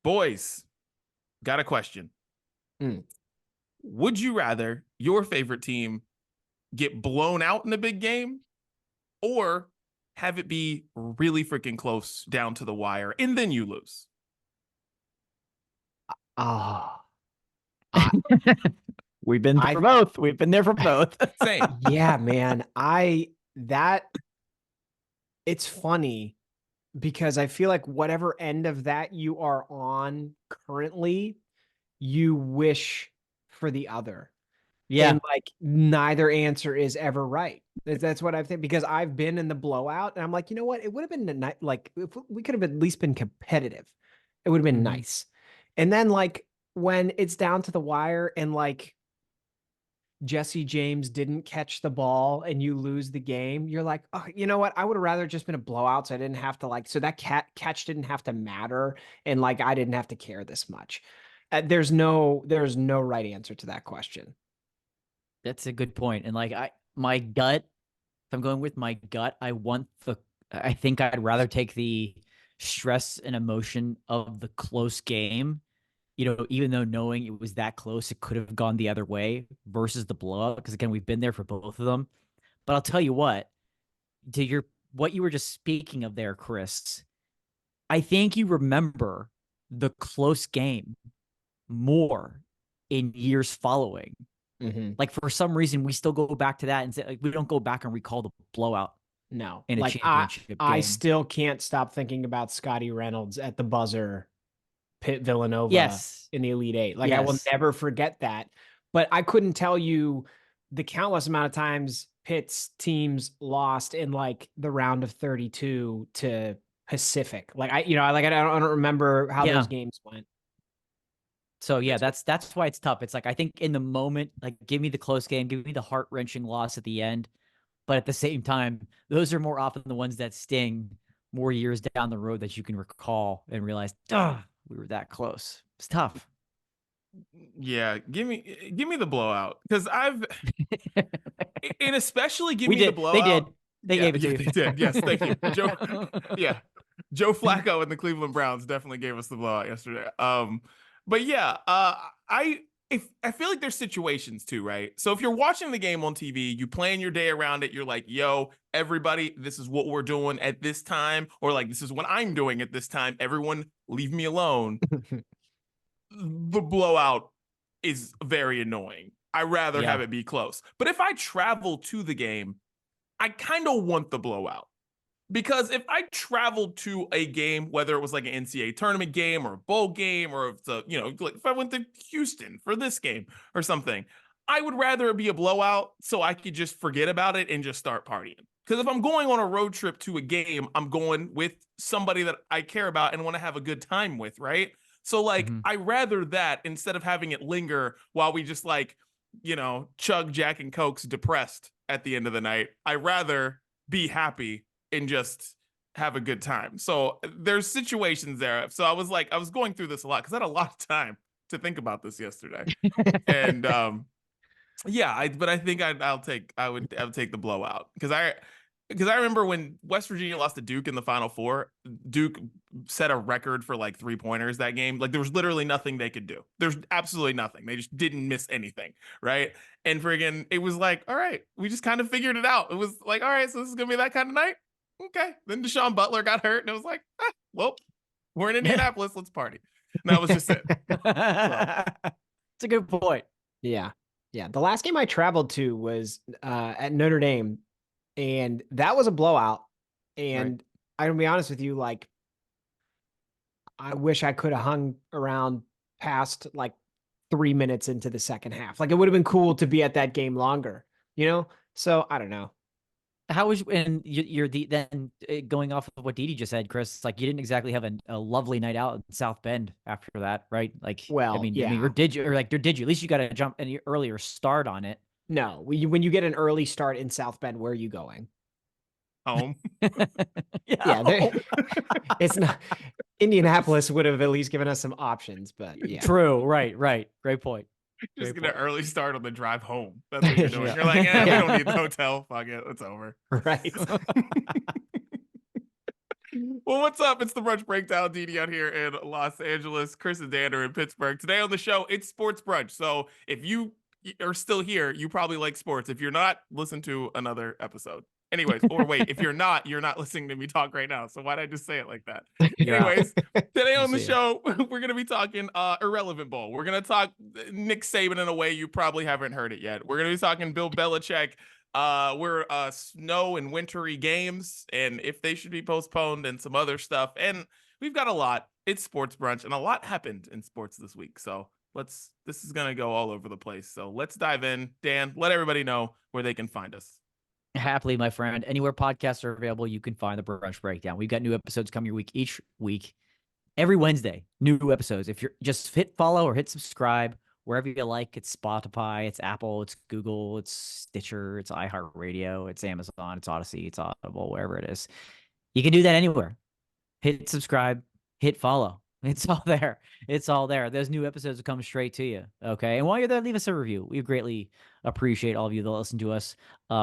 Boys, got a question. Mm. Would you rather your favorite team get blown out in a big game or have it be really freaking close down to the wire and then you lose? Oh, We've been for both. We've been there for both. Same. yeah, man. It's funny because I feel like whatever end of that you are on currently, you wish for the other. Yeah. And like neither answer is ever right. That's what I think, because I've been in the blowout and I'm like, you know what? It would have been like if we could have at least been competitive. It would have been nice. And then like when it's down to the wire and like Jesse James didn't catch the ball and you lose the game, you're like, oh, you know what? I would have rather just been a blowout. So I didn't have to like, so that catch didn't have to matter. And like, I didn't have to care this much. There's no right answer to that question. That's a good point. And like my gut, if I'm going with my gut, I think I'd rather take the stress and emotion of the close game, even though knowing it was that close, it could have gone the other way versus the blowout. Because again, we've been there for both of them. But I'll tell you what, what you were just speaking of there, Chris, I think you remember the close game more in years following. Like for some reason, we still go back to that and say, like, we don't go back and recall the blowout. No, in a like championship game. I still can't stop thinking about Scotty Reynolds at the buzzer, Pitt Villanova in the Elite Eight. Like I will never forget that. But I couldn't tell you the countless amount of times Pitt's teams lost in like the round of 32 to Pacific. Like I don't remember how those games went. So yeah, that's why it's tough. It's like, I think in the moment, like give me the close game, give me the heart-wrenching loss at the end. But at the same time, those are more often the ones that sting more years down the road that you can recall and realize, we were that close. It's tough. Yeah, give me the blowout, because and especially give me the blowout. They gave it to you. They did. Yes, thank you, Joe. Yeah, Joe Flacco and the Cleveland Browns definitely gave us the blowout yesterday. But yeah, I feel like there's situations too, right? So if you're watching the game on TV, you plan your day around it. You're like, yo, everybody, this is what we're doing at this time, or like, this is what I'm doing at this time. Everyone leave me alone. The blowout is very annoying. I rather have it be close. But if I travel to the game, I kind of want the blowout. Because if I traveled to a game, whether it was like an NCAA tournament game or a bowl game, or if if I went to Houston for this game or something, I would rather it be a blowout so I could just forget about it and just start partying. Because if I'm going on a road trip to a game, I'm going with somebody that I care about and want to have a good time with, right? So like, I rather that instead of having it linger while we just like, chug Jack and Cokes depressed at the end of the night. I rather be happy and just have a good time. So there's situations there. So I was going through this a lot because I had a lot of time to think about this yesterday. And but I think I would take the blowout, because I remember when West Virginia lost to Duke in the Final Four. Duke set a record for like 3-pointers that game. Like there was literally nothing they could do. There's absolutely nothing. They just didn't miss anything, right? And friggin', it was like, all right, we just kind of figured it out. It was like, all right, so this is gonna be that kind of night. Okay. Then Deshaun Butler got hurt, and it was like, well, we're in Indianapolis. Let's party. And that was just it. It's a good point. Yeah. Yeah. The last game I traveled to was at Notre Dame, and that was a blowout. And I'm gonna be honest with you, like, I wish I could have hung around past like 3 minutes into the second half. Like it would have been cool to be at that game longer, So I don't know. How was, and you're going off of what Didi just said, Chris, like you didn't exactly have a lovely night out in South Bend after that, right? Like, well, or did you? At least you got to jump an earlier start on it. No, when you get an early start in South Bend, where are you going? Home. It's not. Indianapolis would have at least given us some options, but yeah. True. Right. Great point. Just get an early start on the drive home. That's what you're doing. You're like, we don't need the hotel. Fuck it. It's over. Right. Well, what's up? It's the Brunch Breakdown. Didi out here in Los Angeles. Chris and Dan are in Pittsburgh. Today on the show, it's Sports Brunch. So if you are still here, you probably like sports. If you're not, listen to another episode. Anyways, or wait, if you're not listening to me talk right now. So why'd I just say it like that? You're out. Anyways, today on the See ya. show, we're going to be talking Irrelevant Bowl. We're going to talk Nick Saban in a way you probably haven't heard it yet. We're going to be talking Bill Belichick. We're snow and wintry games and if they should be postponed and some other stuff. And we've got a lot. It's Sports Brunch and a lot happened in sports this week. So this is going to go all over the place. So let's dive in. Dan, let everybody know where they can find us. Happily, my friend. Anywhere podcasts are available, you can find the Brunch Breakdown. We've got new episodes coming your week each week. Every Wednesday, new episodes. If you're just hit follow or hit subscribe wherever you like. It's Spotify, it's Apple, it's Google, it's Stitcher, it's iHeartRadio, it's Amazon, it's Odyssey, it's Audible, wherever it is. You can do that anywhere. Hit subscribe, hit follow. It's all there. It's all there. Those new episodes will come straight to you. Okay. And while you're there, leave us a review. We greatly appreciate all of you that listen to us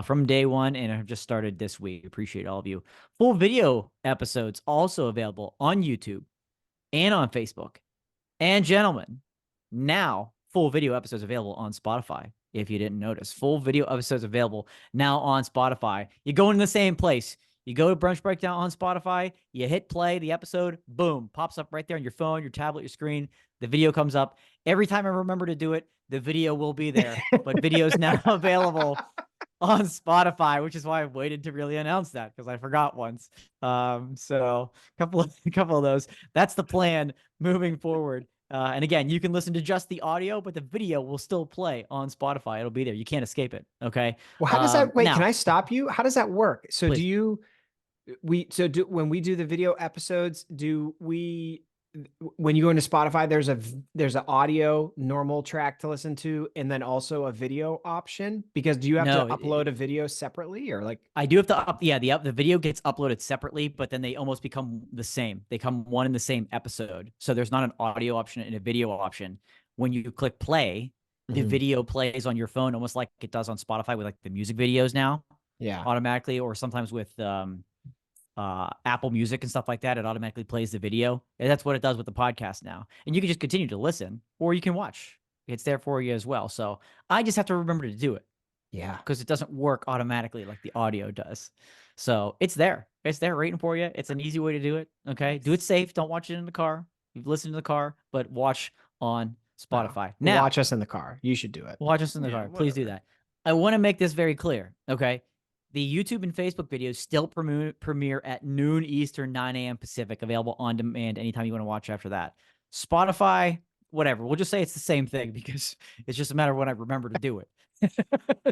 from day one and have just started this week. Appreciate all of you. Full video episodes also available on YouTube and on Facebook. And gentlemen, now full video episodes available on Spotify. If you didn't notice, full video episodes available now on Spotify. You go in the same place. You go to Brunch Breakdown on Spotify, you hit play, the episode, boom, pops up right there on your phone, your tablet, your screen. The video comes up. Every time I remember to do it, the video will be there. But video's now available on Spotify, which is why I've waited to really announce that because I forgot once. So a couple of those. That's the plan moving forward. And again, you can listen to just the audio, but the video will still play on Spotify. It'll be there. You can't escape it. Okay. Well, how does that, wait, now, can I stop you? How does that work? So please. when we do the video episodes, when you go into Spotify, there's an audio normal track to listen to, and then also a video option, because do you have to upload a video separately or like? I do have to the video gets uploaded separately, but then they almost become the same. They come one in the same episode. So there's not an audio option and a video option. When you click play, the video plays on your phone almost like it does on Spotify with like the music videos now. Yeah. Automatically, or sometimes with Apple Music and stuff like that, it automatically plays the video. And that's what it does with the podcast now. And you can just continue to listen or you can watch. It's there for you as well. So I just have to remember to do it. Yeah. Because it doesn't work automatically like the audio does. So it's there. It's there waiting for you. It's an easy way to do it. Okay. Do it safe. Don't watch it in the car. You've listened to the car, but watch on Spotify. Now, watch us in the car. You should do it. Watch us in the car. Please do that. I want to make this very clear. Okay. The YouTube and Facebook videos still premiere at noon Eastern, 9 a.m. Pacific, available on demand anytime you want to watch after that. Spotify, whatever. We'll just say it's the same thing because it's just a matter of when I remember to do it.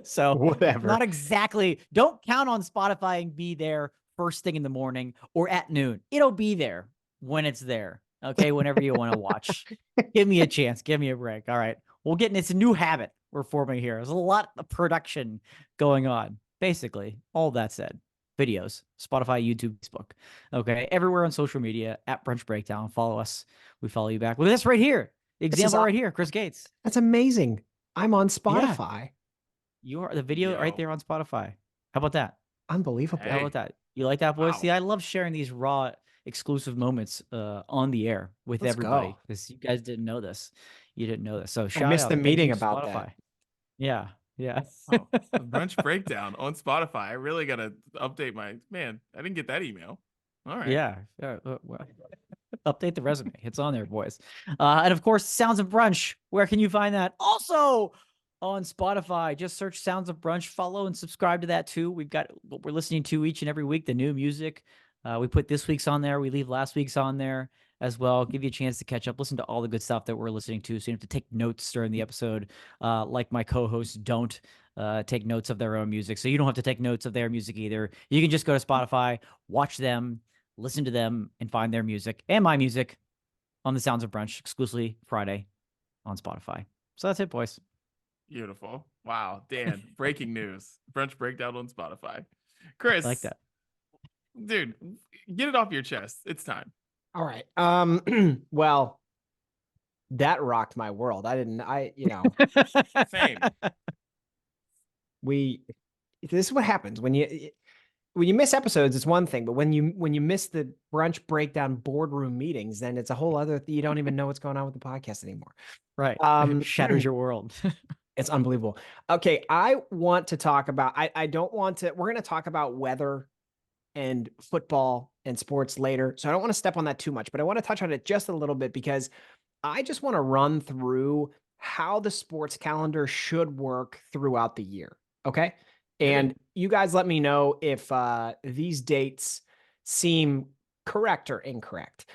So whatever. Not exactly. Don't count on Spotify and be there first thing in the morning or at noon. It'll be there when it's there. Okay. Whenever you want to watch. Give me a chance. Give me a break. All right. It's a new habit we're forming here. There's a lot of production going on. Basically, all that said, videos, Spotify, YouTube, Facebook. Okay. Everywhere on social media at Brunch Breakdown. Follow us. We follow you back. Look at this right here. Example right here. Chris Gates. That's amazing. I'm on Spotify. Yeah. You are the video right there on Spotify. How about that? Unbelievable. How about that? You like that, boys? Wow. See, I love sharing these raw exclusive moments on the air with everybody because you guys didn't know this. You didn't know this. So shout out. I missed the meeting about Spotify. that. Yeah. Yeah. Oh, the Brunch Breakdown on Spotify. I really got to update I didn't get that email. All right. Yeah. Well, update the resume. It's on there, boys. And of course, Sounds of Brunch. Where can you find that? Also on Spotify. Just search Sounds of Brunch. Follow and subscribe to that too. We've got what we're listening to each and every week, the new music. We put this week's on there. We leave last week's on there as well. Give you a chance to catch up, listen to all the good stuff that we're listening to. So you don't have to take notes during the episode, like my co-hosts don't take notes of their own music. So you don't have to take notes of their music either. You can just go to Spotify, watch them, listen to them, and find their music and my music on the Sounds of Brunch, exclusively Friday on Spotify. So that's it, boys. Beautiful. Wow. Dan, breaking news. Brunch Breakdown on Spotify. Chris. I like that. Dude, get it off your chest. It's time. All right. Well, that rocked my world. Same. This is what happens when when you miss episodes, it's one thing, but when you miss the brunch breakdown boardroom meetings, then it's a whole other. You don't even know what's going on with the podcast anymore. Right. Shatters your world. It's unbelievable. Okay, I want to talk about. I don't want to. We're going to talk about weather and football and sports later, so I don't want to step on that too much, but I want to touch on it just a little bit because I just want to run through how the sports calendar should work throughout the year. Okay. And you guys let me know if these dates seem correct or incorrect.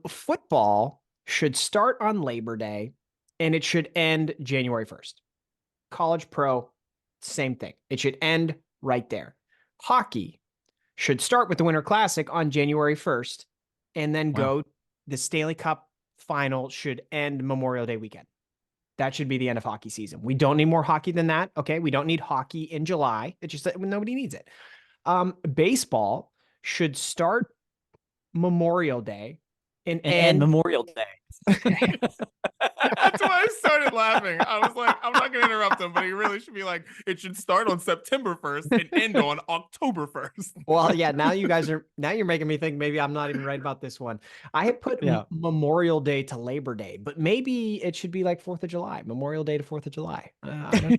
Football should start on Labor Day and it should end January 1st. College pro, same thing. It should end right there. Hockey should start with the Winter Classic on January 1st and then go. The Stanley Cup final should end Memorial Day weekend. That should be the end of hockey season. We don't need more hockey than that. Okay. We don't need hockey in July. It's just that nobody needs it. Baseball should start Memorial Day and end Memorial Day. That's why I started laughing. I was like, I'm not going to interrupt him, but he really should be like, it should start on September 1st and end on October 1st. Well, yeah, now you're making me think maybe I'm not even right about this one. I had put Memorial Day to Labor Day, but maybe it should be like 4th of July, Memorial Day to 4th of July. I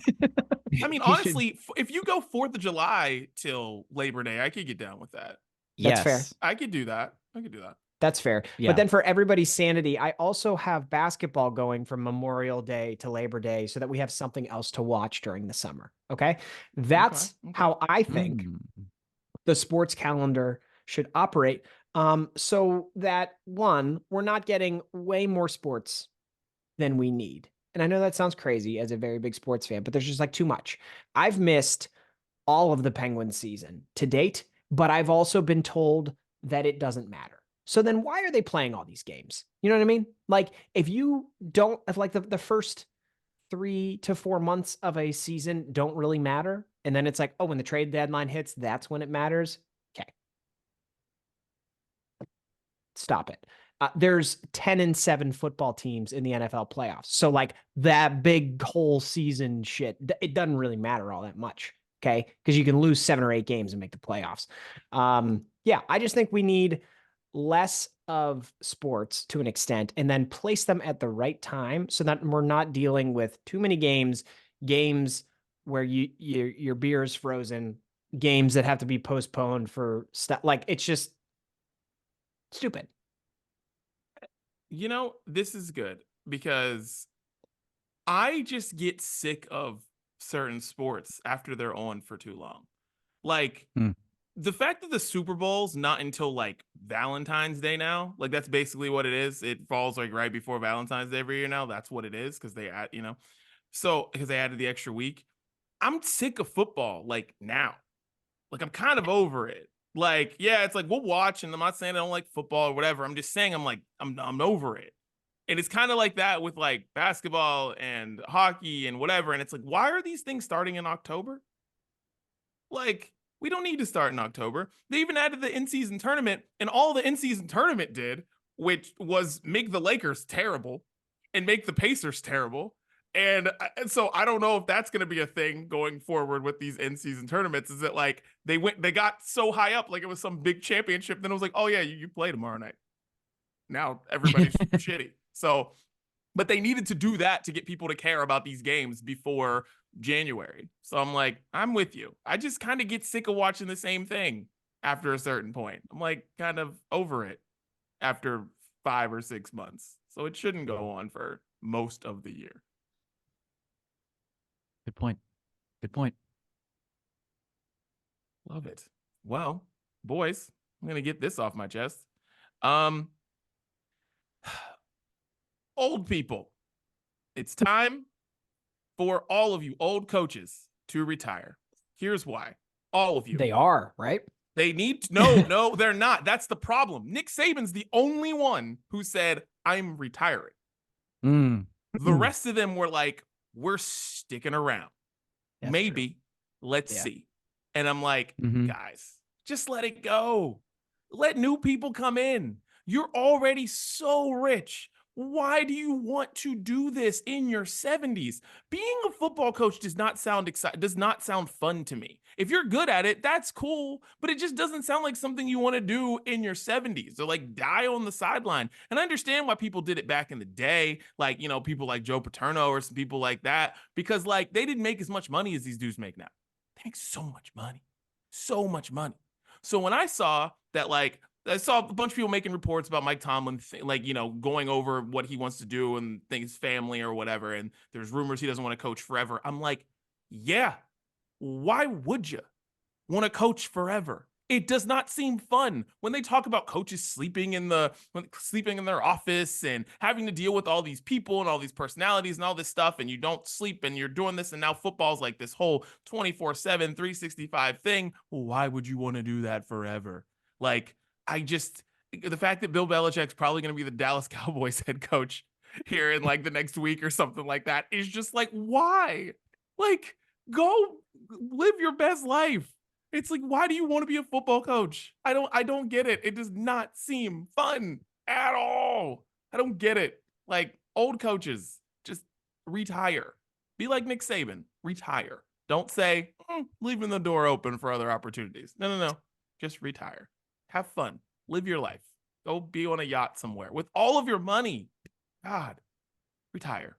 mean, honestly, if you go 4th of July till Labor Day, I could get down with that. That's fair. I could do that. That's fair. Yeah. But then for everybody's sanity, I also have basketball going from Memorial Day to Labor Day so that we have something else to watch during the summer. Okay. That's how I think the sports calendar should operate. So that one, we're not getting way more sports than we need. And I know that sounds crazy as a very big sports fan, but there's just like too much. I've missed all of the Penguins season to date, but I've also been told that it doesn't matter. So then why are they playing all these games? You know what I mean? Like if like the first 3 to 4 months of a season don't really matter. And then it's like, oh, when the trade deadline hits, that's when it matters. Okay. Stop it. There's 10-7 football teams in the NFL playoffs. So like that big whole season shit, it doesn't really matter all that much. Okay. Because you can lose 7 or 8 games and make the playoffs. I just think we need less of sports to an extent and then place them at the right time so that we're not dealing with too many games where your beer is frozen, games that have to be postponed for stuff. Like it's just stupid. You know, this is good because I just get sick of certain sports after they're on for too long. Like the fact that the Super Bowl's not until like Valentine's Day now, like that's basically what it is. It falls like right before Valentine's Day every year now. That's what it is because they add, because they added the extra week. I'm sick of football like now. Like I'm kind of over it. Like, yeah, it's like we'll watch, and I'm not saying I don't like football or whatever. I'm just saying I'm over it. And it's kind of like that with like basketball and hockey and whatever. And it's like, why are these things starting in October? Like, we don't need to start in October. They even added the in-season tournament, and all the in-season tournament did, which was make the Lakers terrible and make the Pacers terrible. And so I don't know if that's going to be a thing going forward with these in-season tournaments. Is it like they got so high up, like it was some big championship, then it was like, oh yeah, you play tomorrow night. Now everybody's shitty. So, but they needed to do that to get people to care about these games before January. So I'm like, I'm with you. I just kind of get sick of watching the same thing after a certain point. I'm like kind of over it after 5 or 6 months. So it shouldn't go on for most of the year. Good point. Love it. Well, boys, I'm going to get this off my chest. Old people, it's time for all of you old coaches to retire. Here's why. All of you. They are, right? They need to, no, they're not. That's the problem. Nick Saban's the only one who said, I'm retiring. The rest of them were like, we're sticking around. That's maybe. True. Let's see. And I'm like, guys, just let it go. Let new people come in. You're already so rich. why do you want to do this in your 70s? Being a football coach does not sound fun to me. If you're good at it, that's cool, but it just doesn't sound like something you want to do in your 70s. So like die on the sideline. And I understand why people did it back in the day, like, you know, people like Joe Paterno or some people like that, because like they didn't make as much money as these dudes make now. They make so much money. So much money. So when I saw that, like, I saw a bunch of people making reports about Mike Tomlin, like, you know, going over what he wants to do and things, family or whatever. And there's rumors he doesn't want to coach forever. I'm like, yeah, why would you want to coach forever? It does not seem fun when they talk about coaches sleeping in their office and having to deal with all these people and all these personalities and all this stuff, and you don't sleep and you're doing this, and now football's like this whole 24/7 365 thing. Well, why would you want to do that forever? Like, the fact that Bill Belichick's probably going to be the Dallas Cowboys head coach here in like the next week or something like that is just like, why? Like, go live your best life. It's like, why do you want to be a football coach? I don't get it. It does not seem fun at all. I don't get it. Like, old coaches, just retire. Be like Nick Saban, retire. Don't say, leaving the door open for other opportunities. No. Just retire. Have fun. Live your life. Go be on a yacht somewhere with all of your money. God, retire.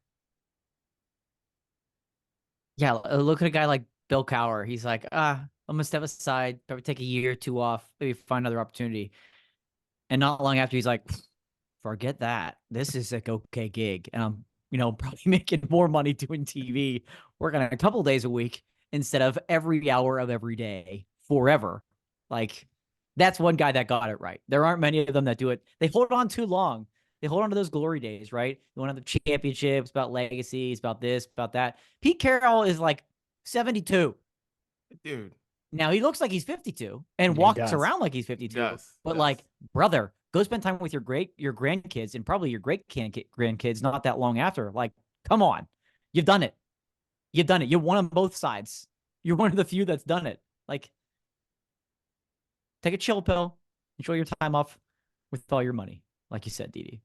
Yeah, look at a guy like Bill Cowher. He's like, I'm gonna step aside, probably take a year or two off, maybe find another opportunity. And not long after, he's like, forget that. This is like okay gig, and I'm, you know, probably making more money doing TV, working a couple days a week instead of every hour of every day forever. Like, that's one guy that got it right. There aren't many of them that do it. They hold on too long. They hold on to those glory days, right? They want to have the championships, about legacies, about this, about that. Pete Carroll is like 72. Dude. Now he looks like he's 52 and walks around like he's 52. But like, brother, go spend time with your grandkids and probably your great grandkids not that long after. Like, come on. You've done it. You've done it. You're one on both sides. You're one of the few that's done it. Like, take a chill pill. Enjoy your time off with all your money. Like you said, Didi.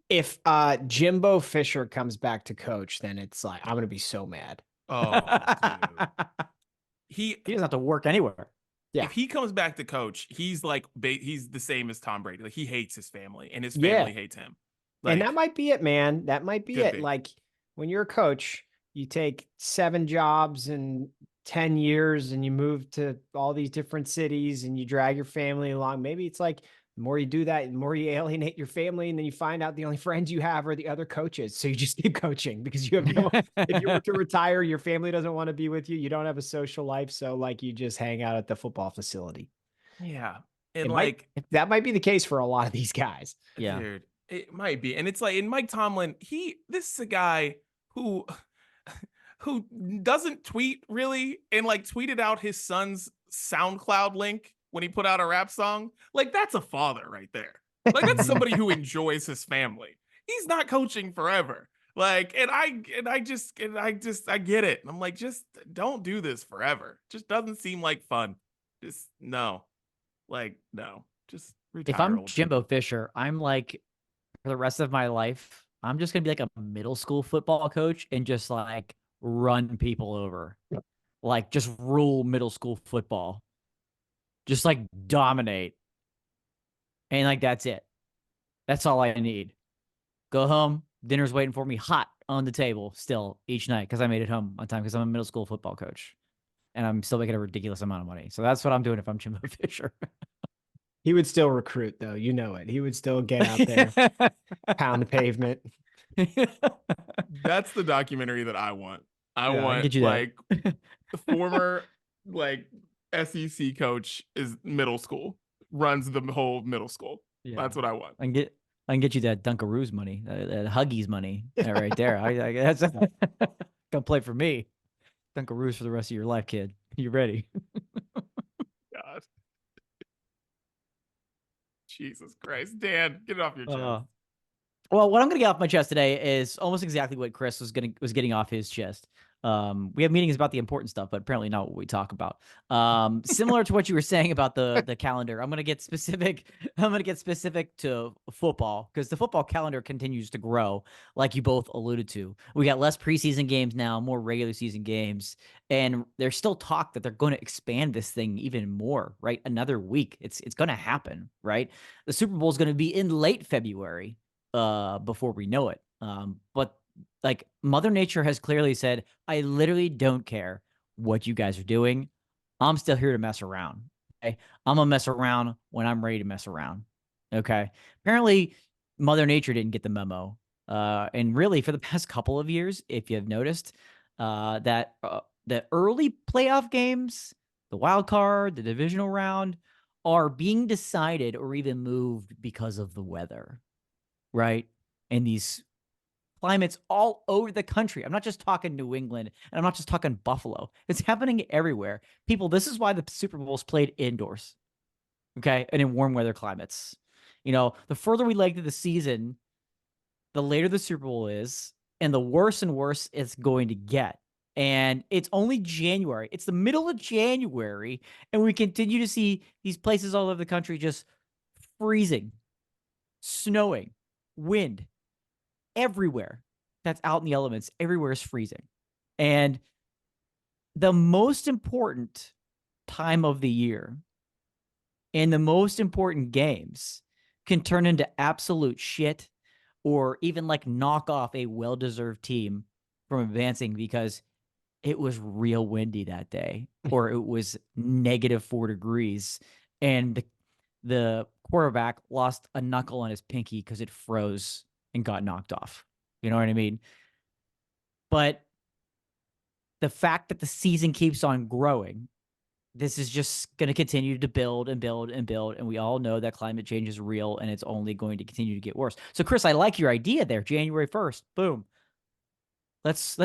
If Jimbo Fisher comes back to coach, then it's like, I'm going to be so mad. Oh, dude. He doesn't have to work anywhere. Yeah. If he comes back to coach, he's like, he's the same as Tom Brady. Like, he hates his family and his family hates him. Like, and that might be it, man. That might be it. Like, when you're a coach, you take 7 jobs in 10 years and you move to all these different cities and you drag your family along. Maybe it's like, the more you do that, the more you alienate your family, and then you find out the only friends you have are the other coaches. So you just keep coaching because you have if you were to retire, your family doesn't want to be with you. You don't have a social life. So like, you just hang out at the football facility. Yeah. And that might be the case for a lot of these guys. Yeah. Dude, it might be. And it's like, in Mike Tomlin, this is a guy who doesn't tweet really, and like tweeted out his son's SoundCloud link when he put out a rap song. Like, that's a father right there. Like, that's somebody who enjoys his family. He's not coaching forever. Like, and I get it. I'm like, just don't do this forever. Just doesn't seem like fun. Just no. Like, no. Just retire. If I'm Jimbo Fisher, I'm like, for the rest of my life, I'm just gonna be like a middle school football coach and just like run people over. Like, just rule middle school football. Just like dominate. And like, that's it. That's all I need. Go home. Dinner's waiting for me hot on the table still each night because I made it home on time because I'm a middle school football coach. And I'm still making a ridiculous amount of money. So that's what I'm doing if I'm Jimbo Fisher. He would still recruit, though. You know it. He would still get out there, pound the pavement. That's the documentary that I want. I want like the former like SEC coach is middle school, runs the whole middle school. Yeah. That's what I want. I can get you that Dunkaroos money, that Huggies money right there. I that's gonna play for me. Dunkaroos for the rest of your life, kid. You ready? God. Jesus Christ, Dan, get it off your chest. Well, what I'm gonna get off my chest today is almost exactly what Chris was getting off his chest. We have meetings about the important stuff, but apparently not what we talk about. Similar to what you were saying about the calendar, I'm gonna get specific. I'm gonna get specific to football because the football calendar continues to grow, like you both alluded to. We got less preseason games now, more regular season games, and there's still talk that they're going to expand this thing even more. Right, another week. It's going to happen. Right, the Super Bowl is going to be in late February. Before we know it. But like Mother Nature has clearly said, I literally don't care what you guys are doing. I'm still here to mess around. Okay. I'm gonna mess around when I'm ready to mess around. Okay. Apparently, Mother Nature didn't get the memo. And really for the past couple of years, if you've noticed, that the early playoff games, the wild card, the divisional round, are being decided or even moved because of the weather. Right. And these climates all over the country. I'm not just talking New England and I'm not just talking Buffalo. It's happening everywhere. People, this is why the Super Bowl is played indoors. Okay. And in warm weather climates. You know, the further we leg to the season, the later the Super Bowl is, and the worse and worse it's going to get. And it's only January. It's the middle of January. And we continue to see these places all over the country just freezing, snowing, wind everywhere that's out in the elements. Everywhere is freezing. And the most important time of the year and the most important games can turn into absolute shit or even like knock off a well-deserved team from advancing because it was real windy that day or it was -4 degrees and the quarterback lost a knuckle on his pinky because it froze and got knocked off. You know what I mean? But the fact that the season keeps on growing, this is just going to continue to build and build and build. And we all know that climate change is real and it's only going to continue to get worse. So Chris, I like your idea there. January 1st, boom. Let's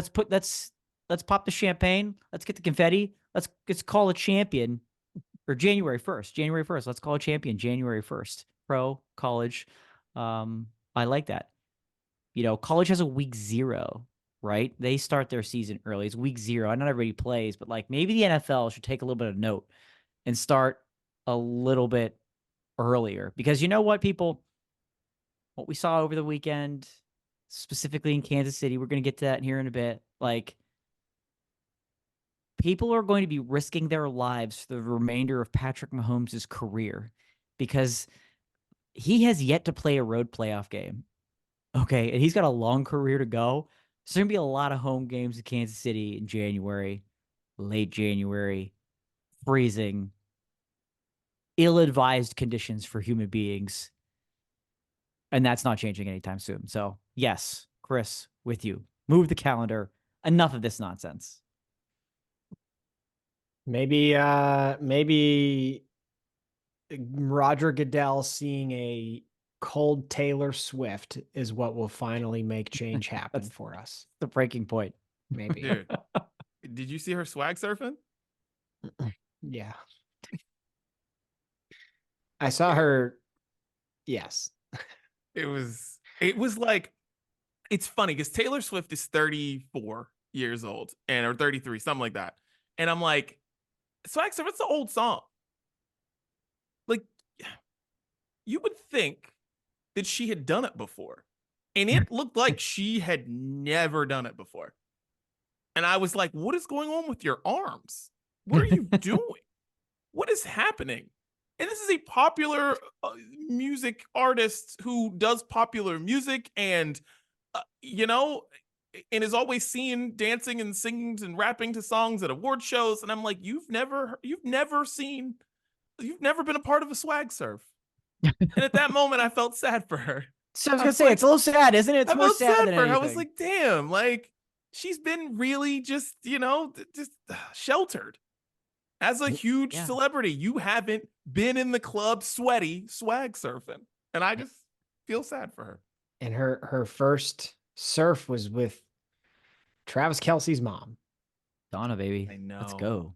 pop the champagne. Let's get the confetti. Let's call a champion or January 1st. January 1st. Let's call a champion January 1st. Pro, college. I like that. You know, college has a week 0, right? They start their season early. It's week 0. Not everybody plays, but like maybe the NFL should take a little bit of note and start a little bit earlier. Because you know what, people? What we saw over the weekend, specifically in Kansas City, we're going to get to that here in a bit. Like, people are going to be risking their lives for the remainder of Patrick Mahomes' career because he has yet to play a road playoff game. Okay, and he's got a long career to go. So there's going to be a lot of home games in Kansas City in January, late January, freezing, ill-advised conditions for human beings. And that's not changing anytime soon. So, yes, Chris, with you. Move the calendar. Enough of this nonsense. Maybe Roger Goodell seeing a cold Taylor Swift is what will finally make change happen for us. The breaking point. Maybe. Dude, did you see her swag surfing? Yeah. I saw her. Yes. It was like, it's funny because Taylor Swift is 34 years old or 33, something like that. And I'm like, swag surf, it's an old song. Like, you would think that she had done it before. And it looked like she had never done it before. And I was like, what is going on with your arms? What are you doing? What is happening? And this is a popular music artist who does popular music and, and is always seen dancing and singing and rapping to songs at award shows. And I'm like, you've never been a part of a swag surf. And at that moment, I felt sad for her. So I was going to say, it's a little sad, isn't it? It's more sad than for her. anything. I was like, damn, like, she's been really just sheltered. As a huge celebrity, you haven't been in the club sweaty swag surfing. And I just feel sad for her. And her first surf was with Travis Kelce's mom. Donna, baby. I know. Let's go.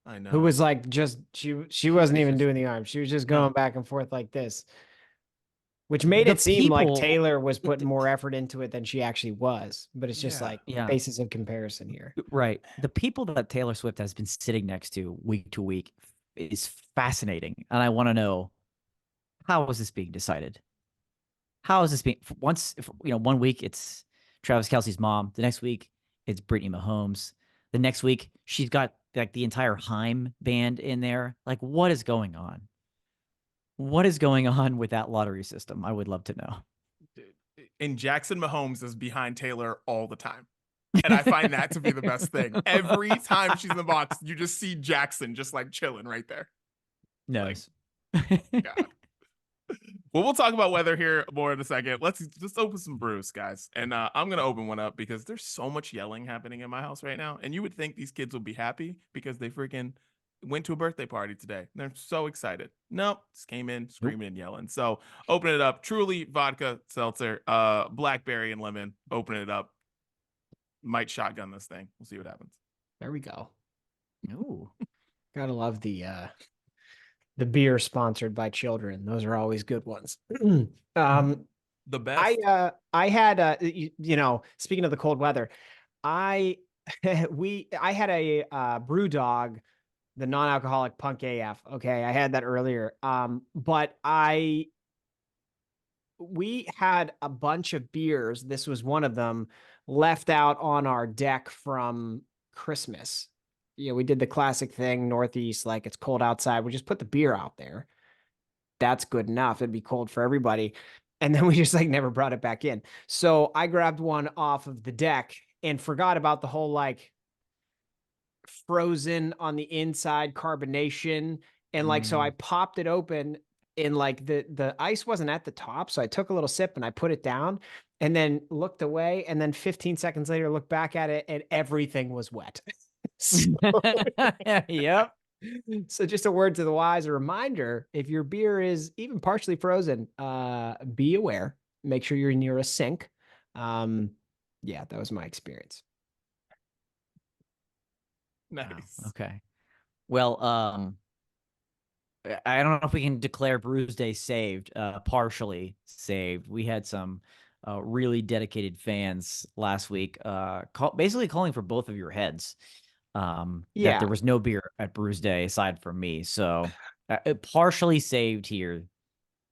I know. Who was like she wasn't even doing the arm. She was just going back and forth like this. which made The it seem like people- Taylor was putting more effort into it than she actually was. But it's just Yeah. like Yeah. basis of comparison here. Right. The people that Taylor Swift has been sitting next to week is fascinating. And I want to know, how is this being decided? How is this being one week it's Travis Kelce's mom. The next week it's Brittany Mahomes. The next week she's got like the entire Haim band in there. Like, what is going on? What is going on with that lottery system? I would love to know. And Jackson Mahomes is behind Taylor all the time. And I find that to be the best thing. Every time she's in the box, you just see Jackson just like chilling right there. Knows. God. Well, we'll talk about weather here more in a second. Let's just open some brews, guys. And I'm going to open one up because there's so much yelling happening in my house right now. And you would think these kids would be happy because they freaking went to a birthday party today. They're so excited. Nope. Just came in screaming and yelling. So open it up. Truly vodka seltzer, blackberry and lemon. Open it up. Might shotgun this thing. We'll see what happens. There we go. Ooh. Gotta love the beer sponsored by children. Those are always good ones. The best. I had speaking of the cold weather, I had a brew dog, the non-alcoholic Punk AF. Okay, I had that earlier. But we had a bunch of beers. This was one of them left out on our deck from Christmas. We did the classic thing, Northeast, like it's cold outside. We just put the beer out there. That's good enough. It'd be cold for everybody. And then we just like never brought it back in. So I grabbed one off of the deck and forgot about the whole like frozen on the inside carbonation. And like, so I popped it open and like the ice wasn't at the top. So I took a little sip and I put it down and then looked away. And then 15 seconds later, looked back at it and everything was wet. So, Yep. so just a word to the wise, a reminder, if your beer is even partially frozen, be aware, make sure you're near a sink. Yeah, that was my experience. Nice. Wow. Okay. Well, I don't know if we can declare Brews Day saved, partially saved. We had some really dedicated fans last week, basically calling for both of your heads. That there was no beer at Brews Day aside from me. So partially saved here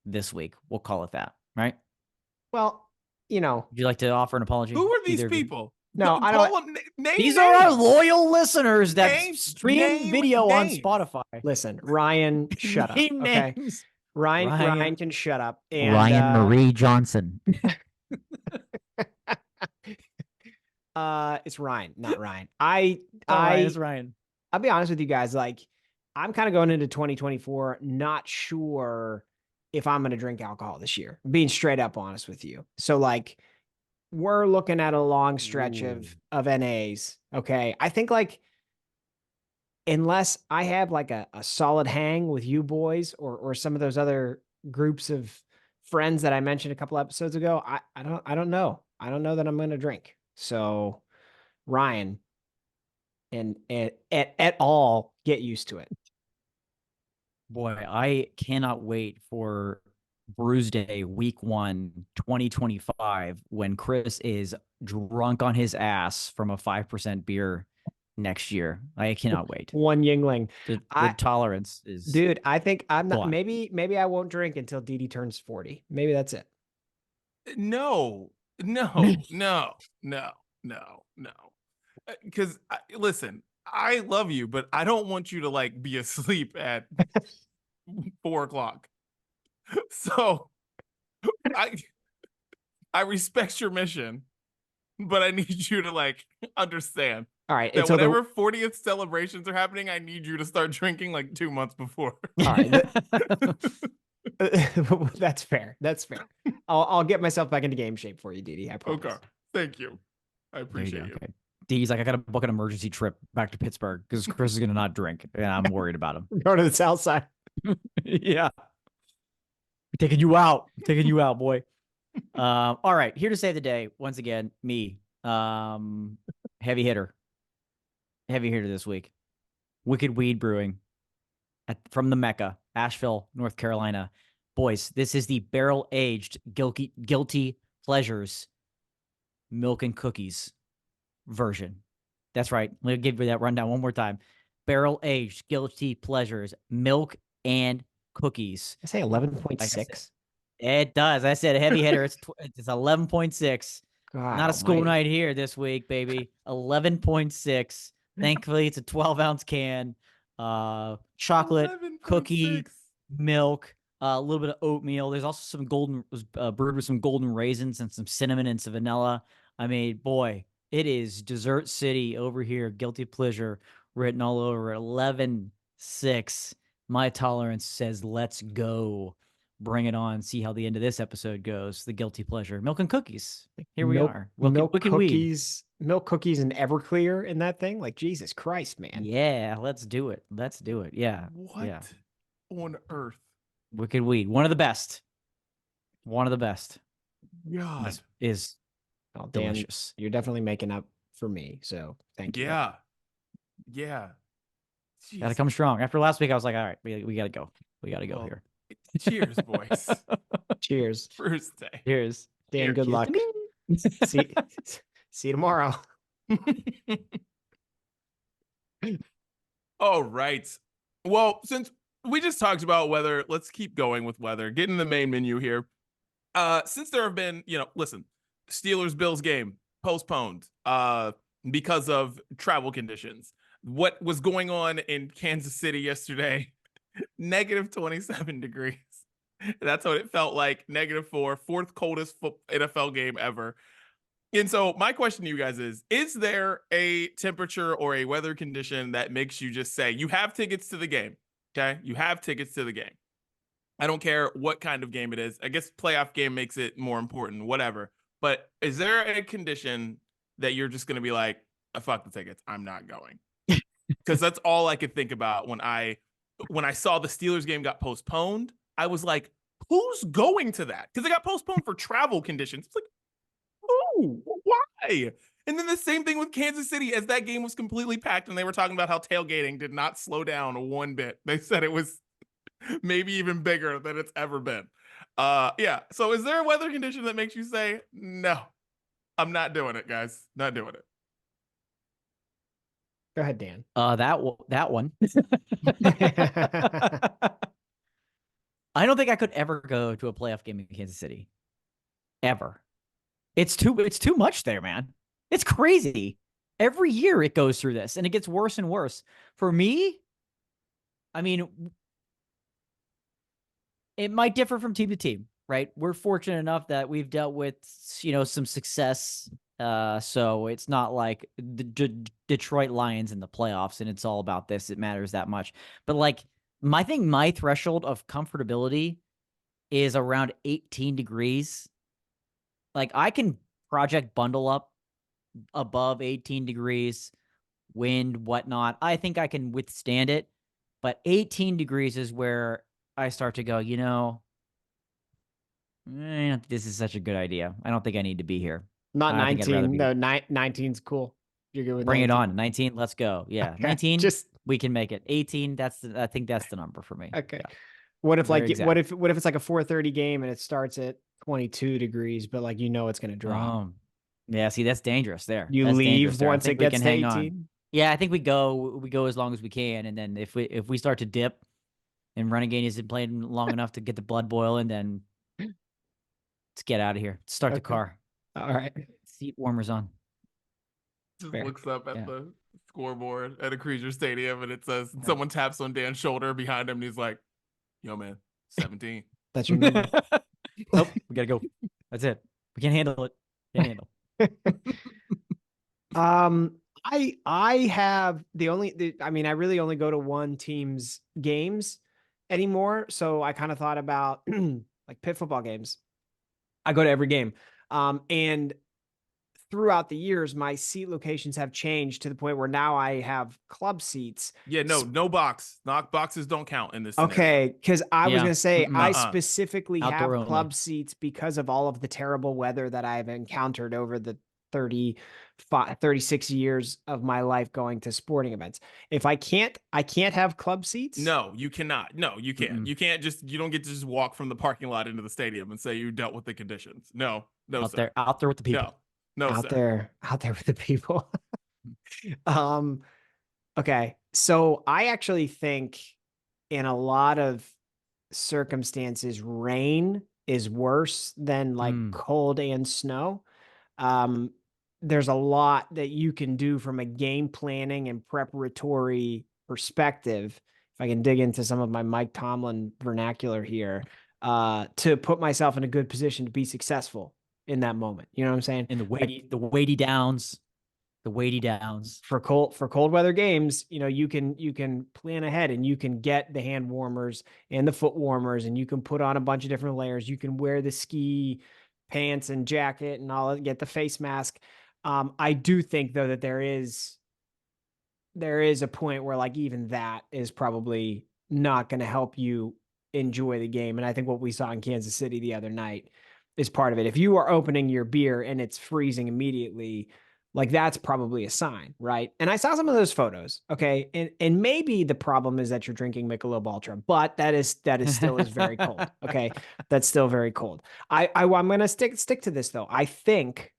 this week. We'll call it that, right? Well, Would you like to offer an apology? Who are these Either of you? people? No, I don't. These are our loyal listeners that Name- stream name video on names. Spotify. Listen, Ryan, shut up. Name Okay, names. Ryan can shut up. And, Ryan Marie Johnson. It's Ryan, not Ryan. It's Ryan. I'll be honest with you guys. Like, I'm kind of going into 2024, not sure if I'm going to drink alcohol this year. Being straight up honest with you. So, like, we're looking at a long stretch of NAs. Okay, I think like, unless I have like a solid hang with you boys or some of those other groups of friends that I mentioned a couple episodes ago, I don't know. I don't know that I'm going to drink. So, Ryan and at all, get used to it. Boy, I cannot wait for Brews Day week 1, 2025, when Chris is drunk on his ass from a 5% beer next year. I cannot wait. One Yingling. The tolerance is, dude, I think I'm not, Go on. maybe I won't drink until Dee Dee turns 40. Maybe that's it. No. Because listen, I love you, but I don't want you to like be asleep at 4:00. So I respect your mission, but I need you to like understand All right. that So whenever 40th celebrations are happening, I need you to start drinking like 2 months before. all right. That's fair. That's fair. I'll get myself back into game shape for you, Dee Dee. I promise. Okay. Thank you. I appreciate you. Okay. Dee's like, I got to book an emergency trip back to Pittsburgh because Chris is going to not drink, and I'm worried about him. Go to the south side. Yeah. I'm taking you out, boy. All right. Here to save the day, once again, me. Heavy hitter this week. Wicked Weed Brewing from the Mecca, Asheville, North Carolina. Boys, this is the barrel-aged guilty pleasures milk and cookies version. That's right. Let me give you that rundown one more time. Barrel-aged guilty pleasures milk and cookies. I say 11.6. It does. I said heavy hitter. It's 11.6. God Not a school almighty. night here this week, baby. 11.6. Thankfully, it's a 12-ounce can. Chocolate, cookie, 11.6. milk, a little bit of oatmeal. There's also some brewed with some golden raisins and some cinnamon and some vanilla. I mean, boy, it is dessert city over here. Guilty pleasure written all over it. 11.6. My tolerance says let's go. Bring it on. See how the end of this episode goes. The guilty pleasure. Milk and cookies. Here we are. Milk Wicked weed. cookies and Everclear in that thing. Like, Jesus Christ, man. Yeah, let's do it. Let's do it. Yeah. What Yeah. on earth? Wicked weed. One of the best. One of the best. God. Is Oh, Dan, delicious. you're definitely making up for me. So thank you. Yeah. Yeah. Gotta Jeez. come strong. After last week, I was like, all right, we gotta go. We gotta go Well, here. Cheers, boys. Cheers. First day. Cheers. Dan, good Cheers. luck. see you tomorrow. All right. Well, since we just talked about weather, let's keep going with weather. Get in the main menu here. Since there have been, listen, Steelers-Bills game postponed because of travel conditions. What was going on in Kansas City yesterday? Negative 27 degrees. That's what it felt like. -4, fourth coldest NFL game ever. And so my question to you guys is there a temperature or a weather condition that makes you just say, you have tickets to the game, okay? You have tickets to the game. I don't care what kind of game it is. I guess playoff game makes it more important, whatever. But is there a condition that you're just going to be like, fuck the tickets, I'm not going? Because that's all I could think about when I saw the Steelers game got postponed. I was like, who's going to that? Because it got postponed for travel conditions. It's like, oh, why? And then the same thing with Kansas City, as that game was completely packed, and they were talking about how tailgating did not slow down one bit. They said it was maybe even bigger than it's ever been. Yeah. So is there a weather condition that makes you say, no, I'm not doing it, guys? Not doing it. Go ahead, Dan. That one. I don't think I could ever go to a playoff game in Kansas City. Ever. It's too much there, man. It's crazy. Every year it goes through this, and it gets worse and worse. For me, I mean, it might differ from team to team, right? We're fortunate enough that we've dealt with, some success. So it's not like the Detroit Lions in the playoffs, and it's all about this. It matters that much. But like, my threshold of comfortability is around 18 degrees. Like, I can project bundle up above 18 degrees, wind, whatnot. I think I can withstand it. But 18 degrees is where I start to go, I don't think this is such a good idea. I don't think I need to be here. Not I think I'd rather 19. be- No, 19's cool. You're good with Bring it 19? on. 19, let's go. Yeah. Okay, 19, just we can make it. 18, I think that's the number for me. okay. Yeah. What if Very what if it's like a 4:30 game and it starts at 22 degrees, but like it's gonna drop? Yeah, see, that's dangerous there. You That's leave dangerous there. I once it think we gets can to hang on. 18. Yeah, I think we go as long as we can, and then if we start to dip and Renegade isn't playing long enough to get the blood boiling, then let's get out of here. Start the Okay. car. All right. Seat warmers on. Just Fair. looks up at Yeah. the scoreboard at a Creature Stadium, and it says, someone taps on Dan's shoulder behind him, and he's like, yo, man, 17. That's your number. Nope, we gotta go. That's it. We can't handle it. Can't handle. I have I really only go to one team's games anymore. So I kind of thought about like pit football games. I go to every game. And throughout the years, my seat locations have changed to the point where now I have club seats. Yeah, no box. Knock boxes don't count in this scenario. Okay, because I was Yeah. going to say, I Uh-uh. specifically Outdoor have only. club seats because of all of the terrible weather that I've encountered over the 36 years of my life going to sporting events. If I can't have club seats. No, you cannot. No, you can't. Mm-mm. You don't get to just walk from the parking lot into the stadium and say you dealt with the conditions. No, sir. Out there with the people. No, out sir. there with the people. Okay. So I actually think in a lot of circumstances, rain is worse than like cold and snow. There's a lot that you can do from a game planning and preparatory perspective. If I can dig into some of my Mike Tomlin vernacular here, to put myself in a good position to be successful in that moment. You know what I'm saying? And the weighty downs. The weighty downs for cold weather games, you can plan ahead and you can get the hand warmers and the foot warmers and you can put on a bunch of different layers. You can wear the ski pants and jacket and all, get the face mask. I do think though that there is a point where like even that is probably not going to help you enjoy the game. And I think what we saw in Kansas City the other night is part of it. If you are opening your beer and it's freezing immediately, like that's probably a sign, right? And I saw some of those photos, okay? And maybe the problem is that you're drinking Michelob Ultra, but that is still is very cold, okay? That's still very cold. I'm going to stick to this though. I think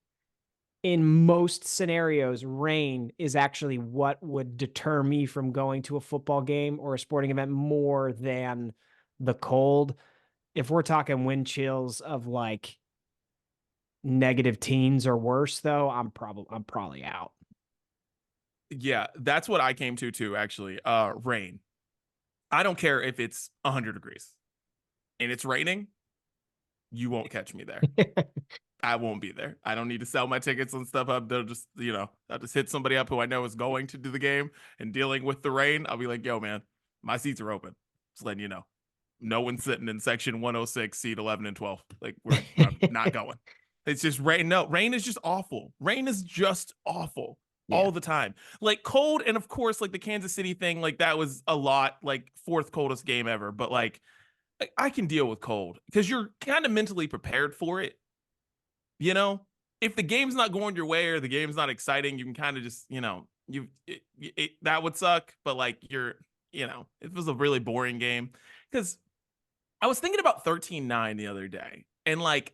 in most scenarios, rain is actually what would deter me from going to a football game or a sporting event more than the cold. If we're talking wind chills of like negative teens or worse though, I'm probably out. Yeah, that's what I came to too, actually. Rain. I don't care if it's 100 degrees and it's raining, you won't catch me there. I won't be there. I don't need to sell my tickets and stuff up. They'll just, I'll just hit somebody up who I know is going to do the game and dealing with the rain. I'll be like, yo, man, my seats are open. Just letting you know. No one's sitting in section 106, seat 11 and 12. Like, I'm not going. It's just rain. No, rain is just awful. Rain is just awful all the time. Like cold. And of course, like the Kansas City thing, like that was a lot, like fourth coldest game ever. But like, I can deal with cold because you're kind of mentally prepared for it. If the game's not going your way or the game's not exciting, you can kind of just, that would suck. But like it was a really boring game because I was thinking about 13-9 the other day and like,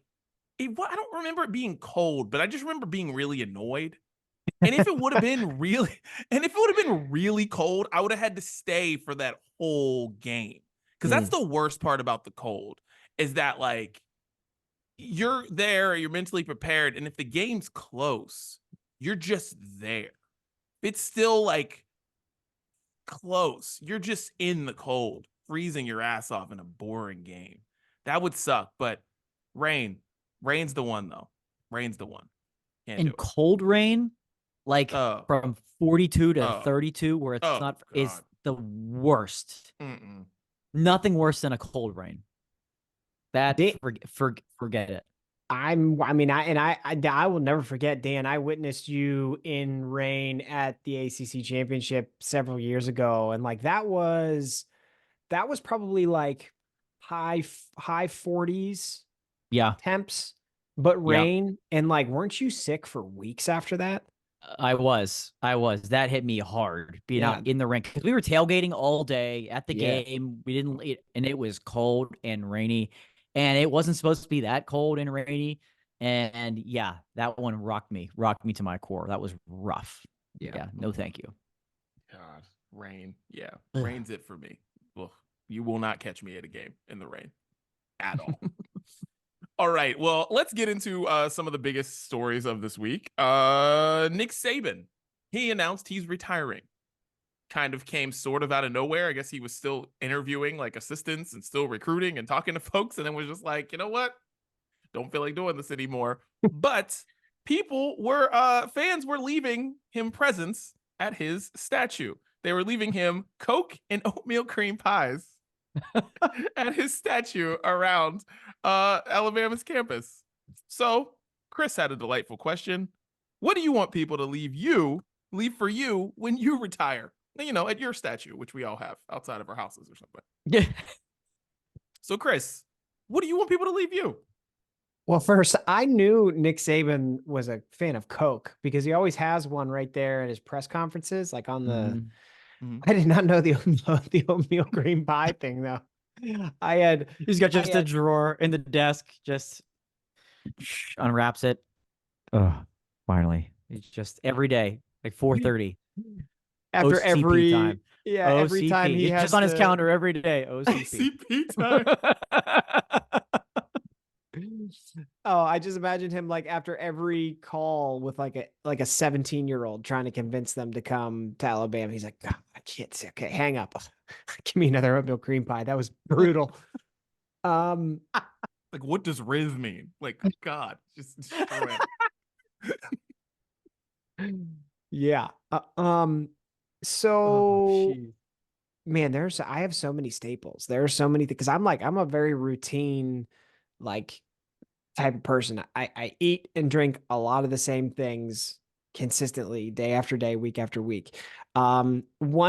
I don't remember it being cold, but I just remember being really annoyed. And if it would have been really cold, I would have had to stay for that whole game. Because that's the worst part about the cold is that like you're there, you're mentally prepared. And if the game's close, you're just there. It's still like close. You're just in the cold, freezing your ass off in a boring game. That would suck. But rain's the one though. Rain's the one. And cold rain, like from 42 to 32, where it's not, is the worst. Mm-mm. Nothing worse than a cold rain. That forget it. I will never forget, Dan. I witnessed you in rain at the ACC championship several years ago, and like that was probably like high 40s. Yeah. Temps, but rain. And like, weren't you sick for weeks after that? I was. That hit me hard being out in the rink because we were tailgating all day at the game. We didn't eat, and it was cold and rainy, and it wasn't supposed to be that cold and rainy. And yeah, that one rocked me to my core. That was rough. Yeah. No, thank you. God, rain. Yeah. Rain's it for me. Well, you will not catch me at a game in the rain at all. All right, well, let's get into some of the biggest stories of this week. Nick Saban, he announced he's retiring. Kind of came sort of out of nowhere. I guess he was still interviewing like assistants and still recruiting and talking to folks, and then was just like, you know what? Don't feel like doing this anymore. But fans were leaving him presents at his statue. They were leaving him Coke and oatmeal cream pies at his statue around Alabama's campus. So Chris had a delightful question. What do you want people to leave for you when you retire? At your statue, which we all have outside of our houses or something. Yeah. So Chris, what do you want people to leave you? Well, first, I knew Nick Saban was a fan of Coke because he always has one right there at his press conferences, like on the. Mhm. I did not know the oatmeal cream pie thing though. I had He's got just a had- drawer in the desk, just unwraps it. Oh, finally. It's just every day, like 4:30. after OCP time. every time OCP. he It's has just on his to- calendar every day. OCP. OCP time. Oh, I just imagined him like after every call with like a 17-year-old trying to convince them to come to Alabama. He's like, "Ah, I can't say, okay, hang up. Give me another oatmeal cream pie. That was brutal. Like, what does Riz mean? Like, God, just destroy it. Yeah. Oh, So jeez. man, I have so many staples. There are so many because I'm a very routine, like type of person. I eat and drink a lot of the same things consistently, day after day, week after week. One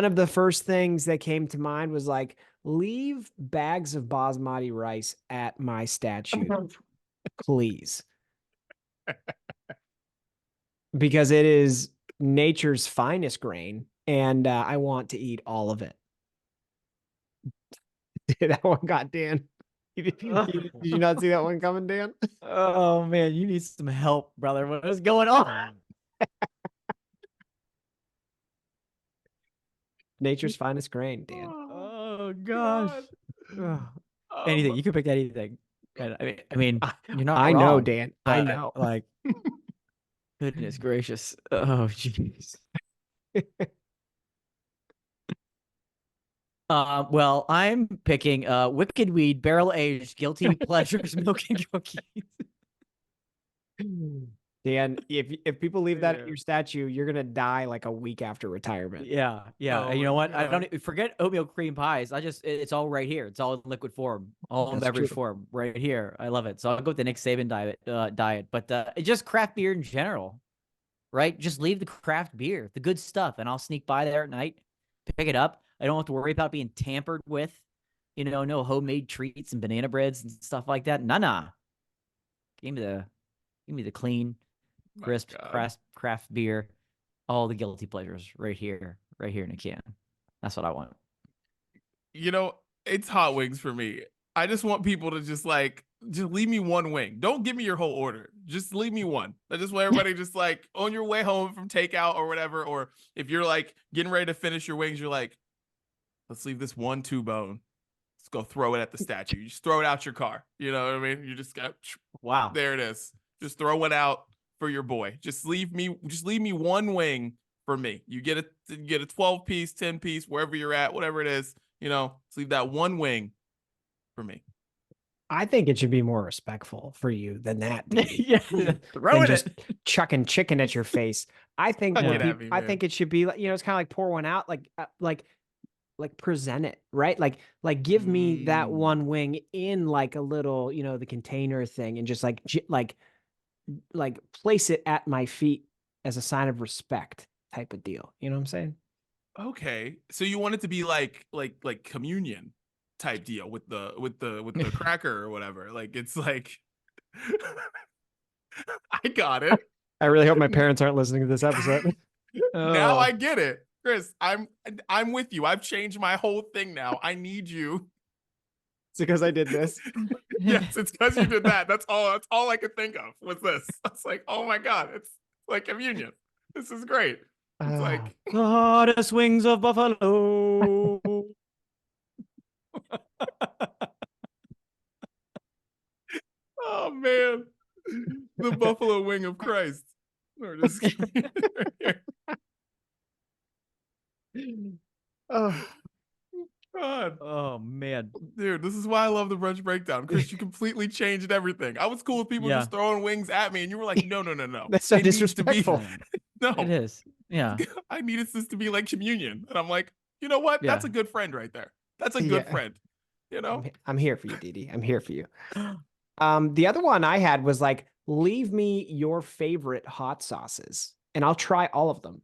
of the first things that came to mind was like, leave bags of basmati rice at my statue, please. Because it is nature's finest grain, and I want to eat all of it. That one got Dan. Did you not see that one coming, Dan? Oh man, you need some help, brother. What is going on? Nature's finest grain, Dan. Oh gosh. Ugh. Anything. You could pick anything. And I mean, you're not I know, wrong, Dan. I but, know. like, goodness gracious. Oh jeez. Well, I'm picking Wicked Weed Barrel Aged Guilty Pleasures Milk and Cookies. Dan, if people leave that at Yeah. your statue, you're gonna die like a week after retirement. Yeah. Oh And you know my what? I God. don't forget oatmeal cream pies. It's all right here. It's all in liquid form, all in That's beverage true. form right here. I love it. So I'll go with the Nick Saban diet. But it's just craft beer in general, right? Just leave the craft beer, the good stuff, and I'll sneak by there at night, pick it up. I don't have to worry about being tampered with. No homemade treats and banana breads and stuff like that. Nah. Give me the clean, My crisp God. craft beer, all the guilty pleasures right here in a can. That's what I want. You know, it's hot wings for me. I just want people to just leave me one wing. Don't give me your whole order. Just leave me one. I just want everybody just like on your way home from takeout or whatever. Or if you're like getting ready to finish your wings, you're like, let's leave this one two-bone. Let's go throw it at the statue. You just throw it out your car. You know what I mean? You just got Wow. there it is. Just throw it out for your boy. Just leave me one wing for me. You get a 12-piece, 10-piece, wherever you're at, whatever it is. Just leave that one wing for me. I think it should be more respectful for you than that. dude. Yeah. Throw Than it. just chucking chicken at your face. I think Fuck when it at people, me, I man. think it should be like, it's kind of like pour one out, like present it, right? Like give me that one wing in like a little, the container thing, and just like place it at my feet as a sign of respect type of deal. You know what I'm saying? Okay. So you want it to be like communion type deal with the cracker or whatever. Like it's like I got it. I really hope my parents aren't listening to this episode. Now Oh. I get it. Chris, I'm with you. I've changed my whole thing now. I need you. It's because I did this. Yes, it's because you did that. That's all I could think of was this. It's like, oh my God, it's like communion. This is great. It's like, The hottest wings of buffalo. oh man, the buffalo wing of Christ. Or just Oh, God, Oh man. dude, this is why I love the brunch breakdown. Chris, you completely changed everything. I was cool with people Yeah. just throwing wings at me, and you were like, no. that's so It needs to be disrespectful. no. It is. Yeah. I needed this to be like communion, and I'm like, you know what? That's Yeah. a good friend right there. That's a good Yeah. friend. I'm here for you, Didi. I'm here for you. The other one I had was like, leave me your favorite hot sauces, and I'll try all of them.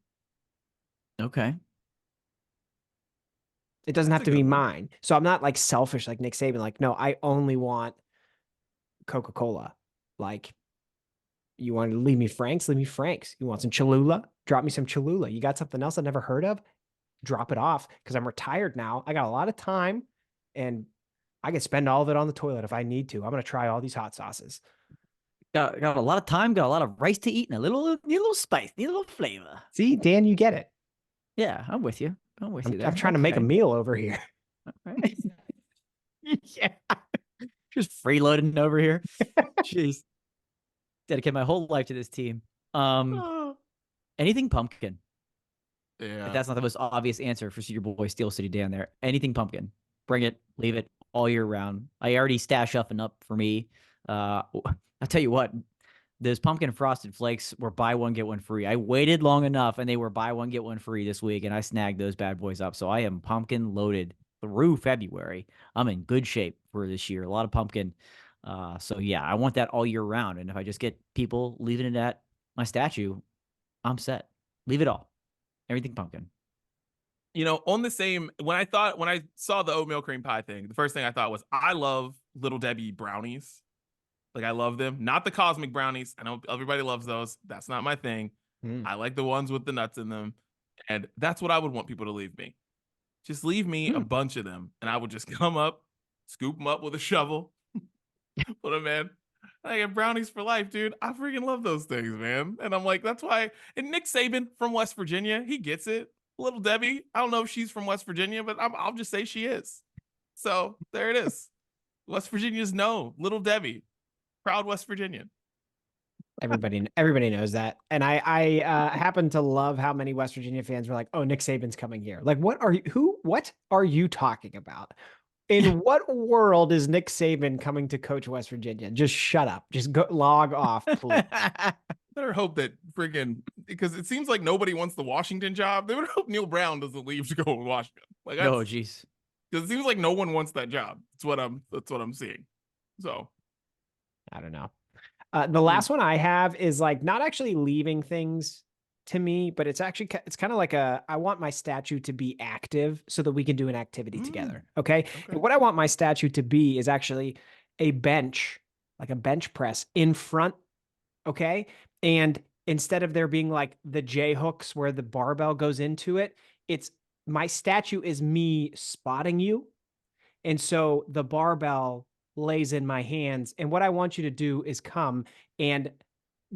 Okay. It doesn't That's have a to be good one. mine. So I'm not like selfish like Nick Saban. Like, no, I only want Coca-Cola. Like, you want to leave me Franks? Leave me Franks. You want some Cholula? Drop me some Cholula. You got something else I never heard of? Drop it off, because I'm retired now. I got a lot of time, and I can spend all of it on the toilet if I need to. I'm going to try all these hot sauces. Got a lot of time, got a lot of rice to eat, and need a little spice, need a little flavor. See, Dan, you get it. Yeah, I'm with you. I'm with you there. I'm trying to make a meal over here. Okay. Yeah. Just freeloading over here. Jeez. Dedicate my whole life to this team. Anything pumpkin. Yeah. If that's not the most obvious answer for your boy Steel City Dan there. Anything pumpkin. Bring it, leave it all year round. I already stash up and up for me. I'll tell you what, those pumpkin frosted flakes were buy one, get one free. I waited long enough and they were buy one, get one free this week, and I snagged those bad boys up. So I am pumpkin loaded through February. I'm in good shape for this year. A lot of pumpkin. So yeah, I want that all year round. And if I just get people leaving it at my statue, I'm set. Leave it all. Everything pumpkin. You know, on the same, when I saw the oatmeal cream pie thing, the first thing I thought was, I love Little Debbie brownies. Like, I love them. Not the cosmic brownies. I know everybody loves those. That's not my thing. I like the ones with the nuts in them. And that's what I would want people to leave me. Just leave me a bunch of them, and I would just come up, scoop them up with a shovel, put them in. I get brownies for life, dude. I freaking love those things, man. And I'm like, that's why. And Nick Saban from West Virginia, he gets it. Little Debbie, I don't know if she's from West Virginia, but I'll just say she is. So there it is. West Virginia's no Little Debbie, proud West Virginian. Everybody knows that. And I happen to love how many West Virginia fans were like, "Oh, Nick Saban's coming here." Like, what are you talking about? In what world is Nick Saban coming to coach West Virginia? Just shut up. Just go log off, please. Better hope that friggin', because it seems like nobody wants the Washington job. They would hope Neil Brown doesn't leave to go to Washington. Like, oh, geez. Because it seems like no one wants that job. That's what I'm seeing. So I don't know. The last one I have is like not actually leaving things to me, but it's kind of like I want my statue to be active so that we can do an activity together. Okay. And what I want my statue to be is actually a bench, like a bench press in front. Okay. And instead of there being like the J hooks where the barbell goes into it, it's my statue is me spotting you. And so the barbell lays in my hands. And what I want you to do is come and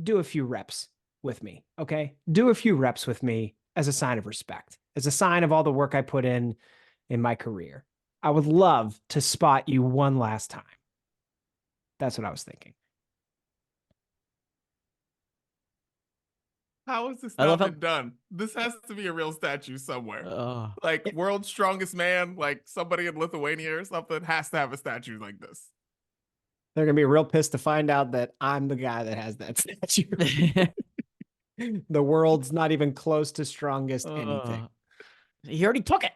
do a few reps with me. Okay. Do a few reps with me as a sign of respect, as a sign of all the work I put in my career. I would love to spot you one last time. That's what I was thinking. How is this not been done? This has to be a real statue somewhere. Like world's strongest man, like somebody in Lithuania or something has to have a statue like this. They're going to be real pissed to find out that I'm the guy that has that statue. The world's not even close to strongest anything. He already took it.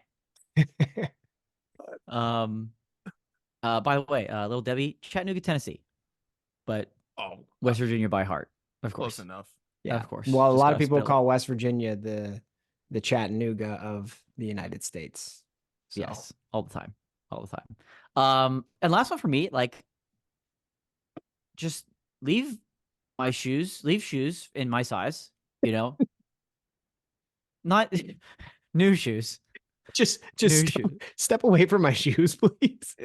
By the way, Little Debbie, Chattanooga, Tennessee, but West Virginia by heart, of course. Close enough. Yeah, of course. Well, a lot of people call West Virginia the Chattanooga of the United States. So. Yes, all the time. And last one for me, like, just leave shoes in my size, you know, not new shoes. Just step away from my shoes, please.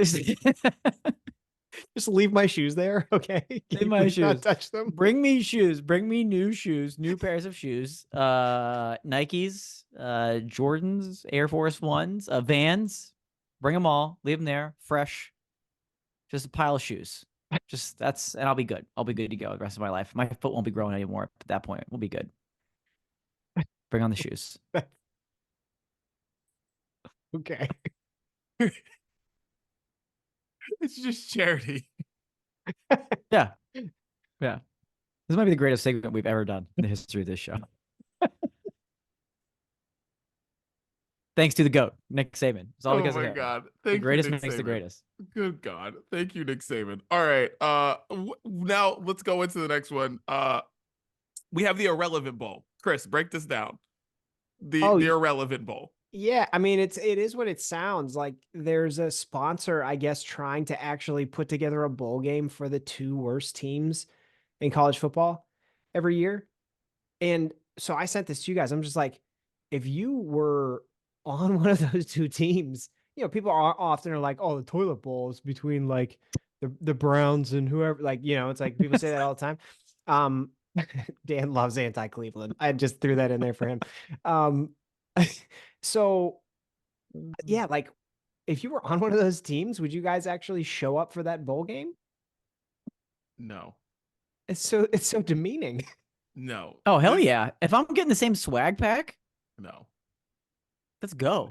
Just leave my shoes there, okay? Leave my shoes. Not touch them. Bring me shoes. Bring me new shoes, new pairs of shoes. Nikes, Jordans, Air Force Ones, Vans. Bring them all. Leave them there, fresh. Just a pile of shoes. And I'll be good. I'll be good to go the rest of my life. My foot won't be growing anymore at that point. We'll be good. Bring on the shoes. Okay. It's just charity. Yeah. This might be the greatest segment we've ever done in the history of this show. Thanks to the GOAT, Nick Saban. It's all because of him. Oh my God. The greatest makes the greatest. Good God. Thank you, Nick Saban. All right. Now let's go into the next one. We have the Irrelevant Bowl. Chris, break this down. The Irrelevant Bowl. Yeah, I mean, it is what it sounds like. There's a sponsor, I guess, trying to actually put together a bowl game for the two worst teams in college football every year. And so I sent this to you guys. I'm just like, if you were on one of those two teams, people are often like, oh, the toilet bowl is between like the Browns and whoever, like, it's like people say that all the time. Dan loves anti-Cleveland. I just threw that in there for him. So yeah, like if you were on one of those teams, would you guys actually show up for that bowl game? No. It's so demeaning. No. Oh, hell yeah. If I'm getting the same swag pack, no. Let's go.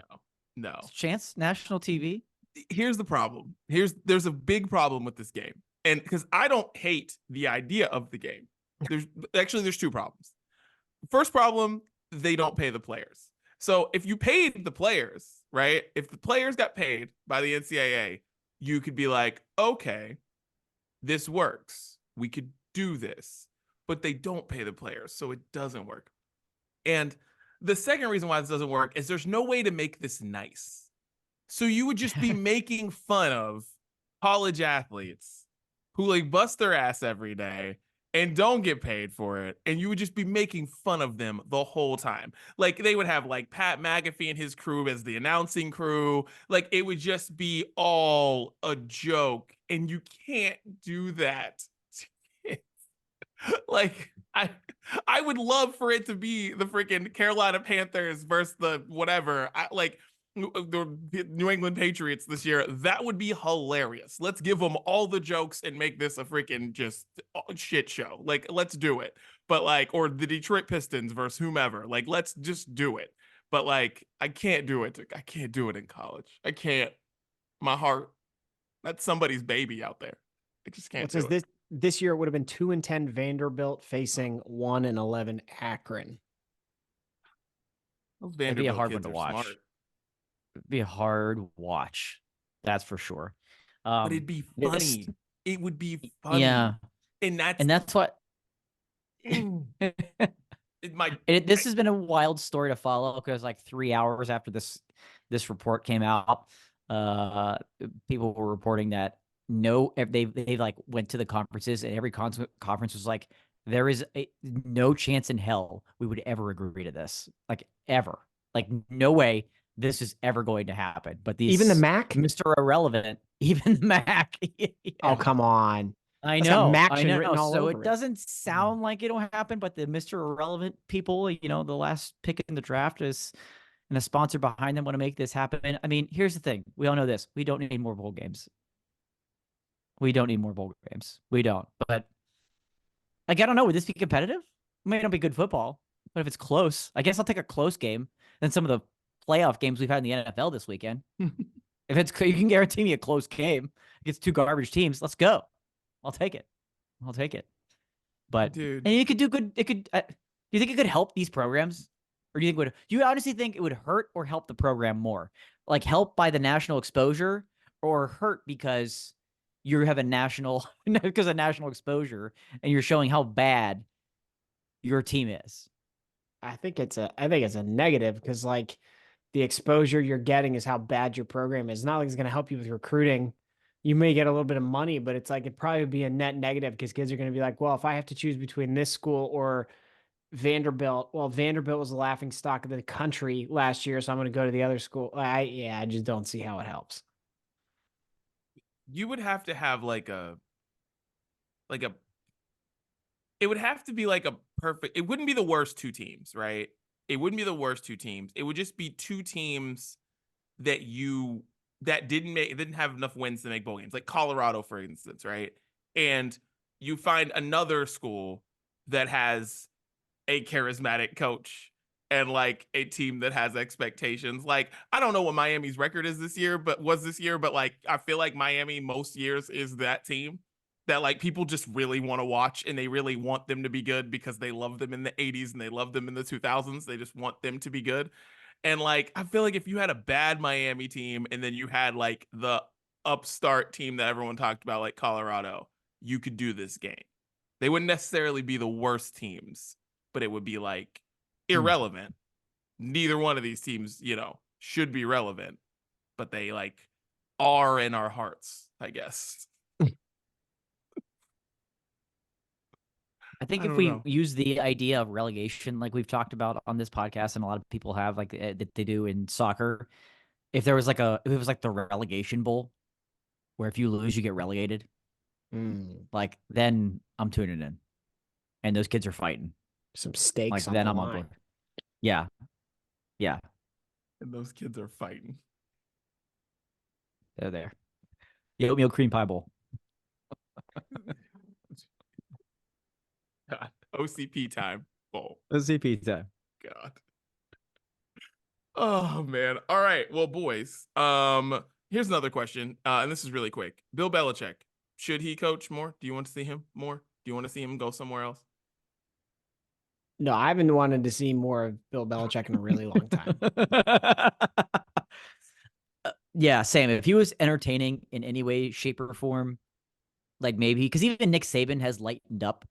No. Chance, national TV. Here's the problem. There's a big problem with this game. And because I don't hate the idea of the game. There's two problems. First problem, they don't pay the players. So if you paid the players, right? If the players got paid by the NCAA, you could be like, okay, this works. We could do this. But they don't pay the players, so it doesn't work. And the second reason why this doesn't work is there's no way to make this nice. So you would just be making fun of college athletes who like bust their ass every day and don't get paid for it. And you would just be making fun of them the whole time. Like they would have like Pat McAfee and his crew as the announcing crew. Like it would just be all a joke. And you can't do that. Like I would love for it to be the freaking Carolina Panthers versus the whatever. The New England Patriots this year. That would be hilarious. Let's give them all the jokes and make this a freaking just shit show. Like, let's do it. But like, or the Detroit Pistons versus whomever. Like, let's just do it. But like, I can't do it. I can't do it in college. I can't. My heart. That's somebody's baby out there. I just can't. It says this year it would have been 2-10 Vanderbilt facing 1-11 Akron. Those It'd be a Vanderbilt hard one kids to are watch. smart. It'd be a hard watch. That's for sure. But it'd be funny. It would be funny. Yeah. And that's what it might. This has been a wild story to follow because like 3 hours after this report came out, people were reporting that they like went to the conferences and every conference was like, there is no chance in hell we would ever agree to this, like ever, like no way this is ever going to happen. But even the MAC, Mr. Irrelevant, even the MAC. Yeah. Oh, come on. I know. Written all so over it doesn't sound like it'll happen, but the Mr. Irrelevant people, the last pick in the draft is, and a sponsor behind them want to make this happen. I mean, here's the thing. We all know this. We don't need more bowl games. We don't need more bowl games. We don't. But like, I don't know. Would this be competitive? It might not be good football, but if it's close, I guess I'll take a close game than some of the playoff games we've had in the NFL this weekend. If you can guarantee me a close game against two garbage teams, let's go. I'll take it. But dude, and you could do good. It could. Do you think it could help these programs, or do you honestly think it would hurt or help the program more? Like help by the national exposure, or hurt because you have a national exposure and you're showing how bad your team is? I think it's a negative because like the exposure you're getting is how bad your program is. It's not like it's going to help you with recruiting. You may get a little bit of money, but it's like it'd probably be a net negative because kids are going to be like, well, if I have to choose between this school or Vanderbilt, well, Vanderbilt was the laughing stock of the country last year, so I'm going to go to the other school. I just don't see how it helps. You would have to have it would have to be like a perfect, it wouldn't be the worst two teams, right? It wouldn't be the worst two teams. It would just be two teams that didn't have enough wins to make bowl games, like Colorado, for instance, right? And you find another school that has a charismatic coach and like a team that has expectations. Like, I don't know what Miami's record is this year, but like, I feel like Miami most years is that team that like people just really want to watch and they really want them to be good because they love them in the 80s and they love them in the 2000s. They just want them to be good. And like, I feel like if you had a bad Miami team and then you had like the upstart team that everyone talked about, like Colorado, you could do this game. They wouldn't necessarily be the worst teams, but it would be like irrelevant. Neither one of these teams, should be relevant, but they like are in our hearts, I guess. I think I if don't we know. use the idea of relegation, like we've talked about on this podcast, and a lot of people have, like that they do in soccer, if it was like the relegation bowl, where if you lose, you get relegated, like then I'm tuning in, and those kids are fighting. Some stakes Like on then the I'm on line. board. Yeah, yeah, And those kids are fighting. they're there. The oatmeal cream pie bowl. God. OCP time. Bowl. OCP time. God. Oh man. All right. Well, boys. Here's another question. And this is really quick. Bill Belichick. Should he coach more? Do you want to see him more? Do you want to see him go somewhere else? No, I haven't wanted to see more of Bill Belichick in a really long time. Yeah, same. If he was entertaining in any way, shape, or form, like maybe because even Nick Saban has lightened up,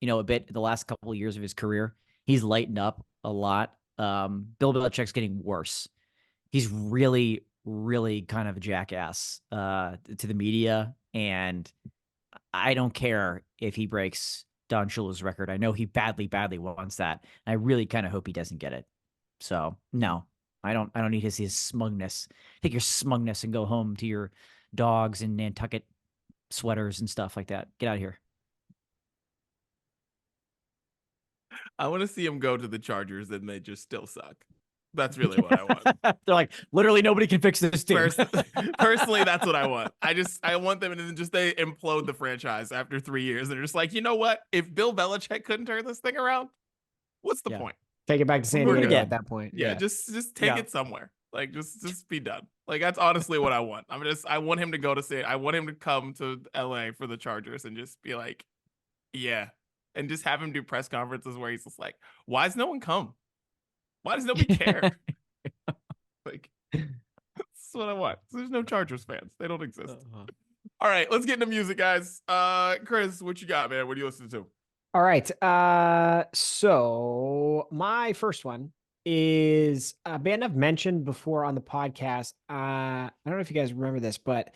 a bit the last couple of years of his career. He's lightened up a lot. Bill Belichick's getting worse. He's really, really kind of a jackass to the media, and I don't care if he breaks Don Shula's record. I know he badly, badly wants that. I really kind of hope he doesn't get it. So no, I don't need to see his smugness. Take your smugness and go home to your dogs and Nantucket sweaters and stuff like that. Get out of here. I want to see him go to the Chargers and they just still suck. That's really what I want. They're like, literally nobody can fix this team. Personally, that's what I want. I want them to just they implode the franchise after 3 years. They're just like, you know what? If Bill Belichick couldn't turn this thing around, what's the point? Take it back to San We're Diego good. at that point. Yeah, just take it somewhere. Like just be done. Like that's honestly what I want. I want him to go to I want him to come to LA for the Chargers and just be like, yeah. And just have him do press conferences where he's just like, why does no one come? Why does nobody care? Like, that's what I want. There's no Chargers fans. They don't exist. All right, let's get into music, guys. Chris, what you got, man? What are you listening to? All right. So my first one is a band I've mentioned before on the podcast. I don't know if you guys remember this, but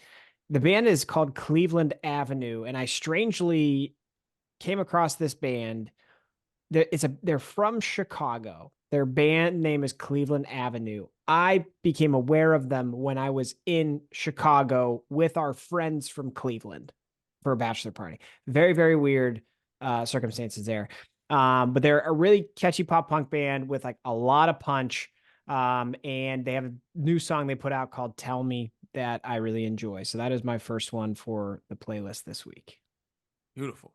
the band is called Cleveland Avenue, and I strangely came across this band. They're from Chicago. Their band name is Cleveland Avenue. I became aware of them when I was in Chicago with our friends from Cleveland for a bachelor party. Very, very weird circumstances there. But they're a really catchy pop punk band with like a lot of punch. And they have a new song they put out called Tell Me that I really enjoy. So that is my first one for the playlist this week. Beautiful.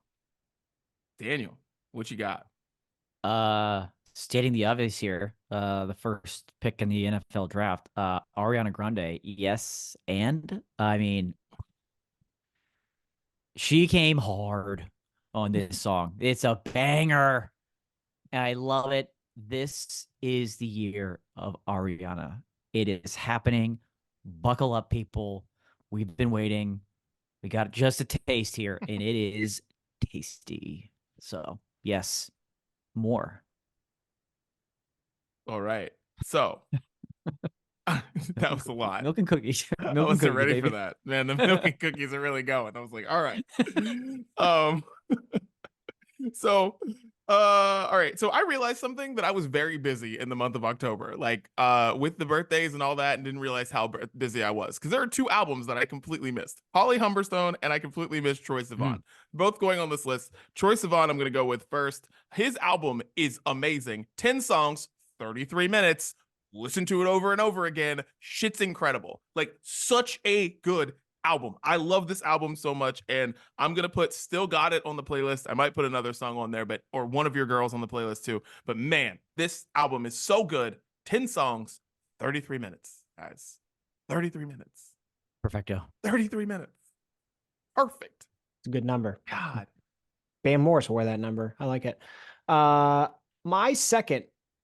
Daniel, what you got? Stating the obvious here, the first pick in the NFL draft, Ariana Grande. Yes. And I mean, she came hard on this song. It's a banger. And I love it. This is the year of Ariana. It is happening. Buckle up, people. We've been waiting. We got just a taste here, and it is tasty. So, yes, more. All right. So that was a lot. Milk and cookies. I wasn't ready for that. Man, the milk and cookies are really going. I was like, all right. So all right. So I realized something that I was very busy in the month of October, like with the birthdays and all that, and didn't realize how busy I was. Because there are two albums that I completely missed. Holly Humberstone and I completely missed Troye Sivan. Both going on this list. Troye Sivan, I'm gonna go with first. His album is amazing. 10 songs, 33 minutes. Listen to it over and over again. Shit's incredible. Like such a good album. I love this album so much, and I'm gonna put Still Got It on the playlist. I might put another song on there, or one of your girls on the playlist too. But man, this album is so good. 10 songs, 33 minutes, guys. 33 minutes. Perfecto. 33 minutes. Perfect. It's a good number. God. Van Morris wore that number. I like it. My second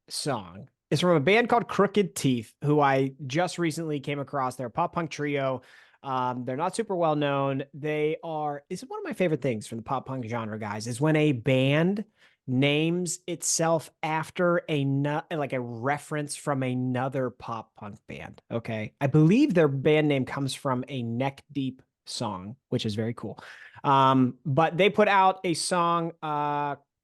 song is from a band called Crooked Teeth, who I just recently came across. They're a pop punk trio. They're not super well known. It's one of my favorite things from the pop punk genre, guys, is when a band names itself after like a reference from another pop punk band. Okay. I believe their band name comes from a Neck Deep song, which is very cool. But they put out a song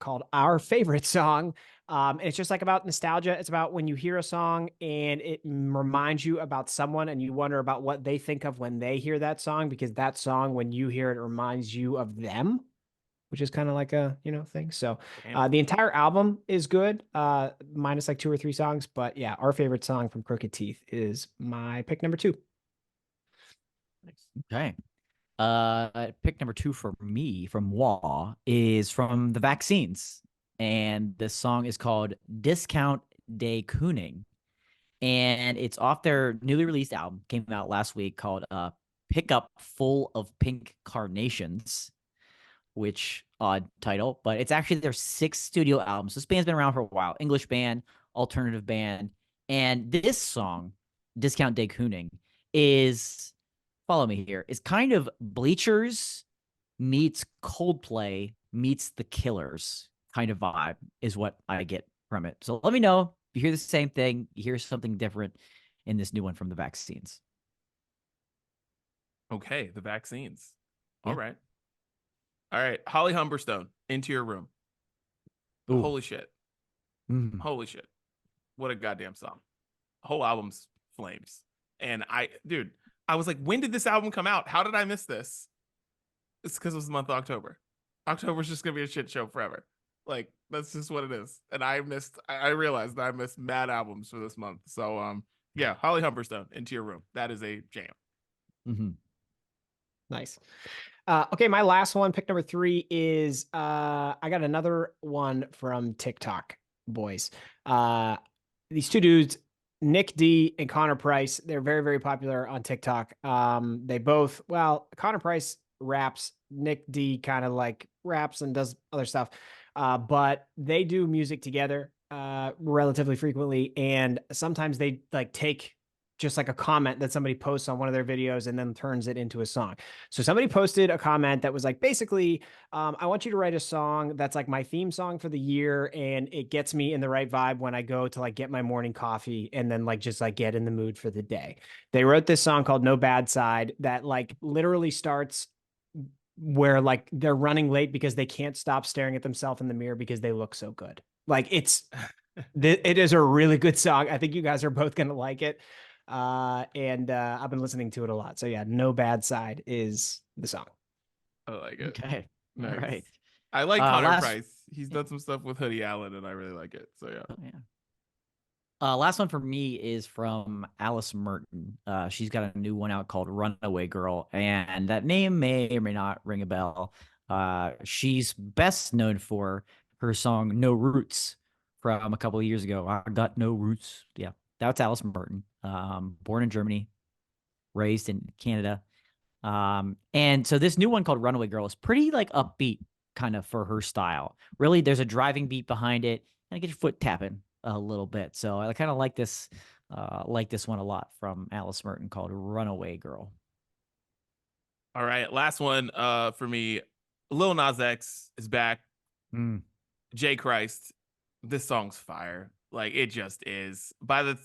called Our Favorite Song. It's just like about nostalgia. It's about when you hear a song and it reminds you about someone and you wonder about what they think of when they hear that song, because that song, when you hear it, reminds you of them, which is kind of like a, thing. So the entire album is good, minus like 2 or 3 songs. But yeah, Our Favorite Song from Crooked Teeth is my pick number 2. Okay. Pick number 2 for me from Wah is from the Vaccines. And the song is called Discount Day Cooning. And it's off their newly released album, came out last week, called Pickup Full of Pink Carnations, which odd title, but it's actually their 6th studio album. So this band's been around for a while. English band, alternative band. And this song, Discount Day Cooning, is, follow me here, is kind of Bleachers meets Coldplay meets The Killers kind of vibe is what I get from it. So let me know if you hear the same thing, you hear something different in this new one from the Vaccines. Okay, the Vaccines. Yeah. All right. Holly Humberstone, Into Your Room. Ooh. Holy shit. Holy shit. What a goddamn song. Whole album's flames. And I was like, when did this album come out? How did I miss this? It's because it was the month of October. October's just going to be a shit show forever. Like, that's just what it is. And I realized that I missed mad albums for this month. So, yeah, Holly Humberstone, Into Your Room. That is a jam. Mm-hmm. Nice. Okay, my last one, pick number 3 is I got another one from TikTok boys. These 2 dudes, Nick D and Connor Price, they're very, very popular on TikTok. They both, Connor Price raps, Nick D kind of like raps and does other stuff. But they do music together relatively frequently, and sometimes they like take just like a comment that somebody posts on one of their videos and then turns it into a song. So somebody posted a comment that was like, basically, I want you to write a song that's like my theme song for the year, and it gets me in the right vibe when I go to like get my morning coffee and then like just like get in the mood for the day. They wrote this song called No Bad Side that like literally starts where like they're running late because they can't stop staring at themselves in the mirror because they look so good. Like it is a really good song. I think you guys are both going to like it. And I've been listening to it a lot. So yeah, No Bad Side is the song. I like it. Okay. Nice. All right. I like Connor Price. He's done some stuff with Hoodie Allen, and I really like it. So yeah. Oh, yeah. Last one for me is from Alice Merton. She's got a new one out called Runaway Girl, and that name may or may not ring a bell. She's best known for her song No Roots from a couple of years ago. I got no roots. Yeah, that's Alice Merton. Born in Germany, raised in Canada. And so this new one called Runaway Girl is pretty like upbeat kind of for her style. Really, there's a driving beat behind it, and get your foot tapping a little bit. So I kind of like this one a lot from Alice Merton called Runaway Girl. All right, last one for me. Lil Nas X is back. J Christ, this song's fire. Like, it just is. By the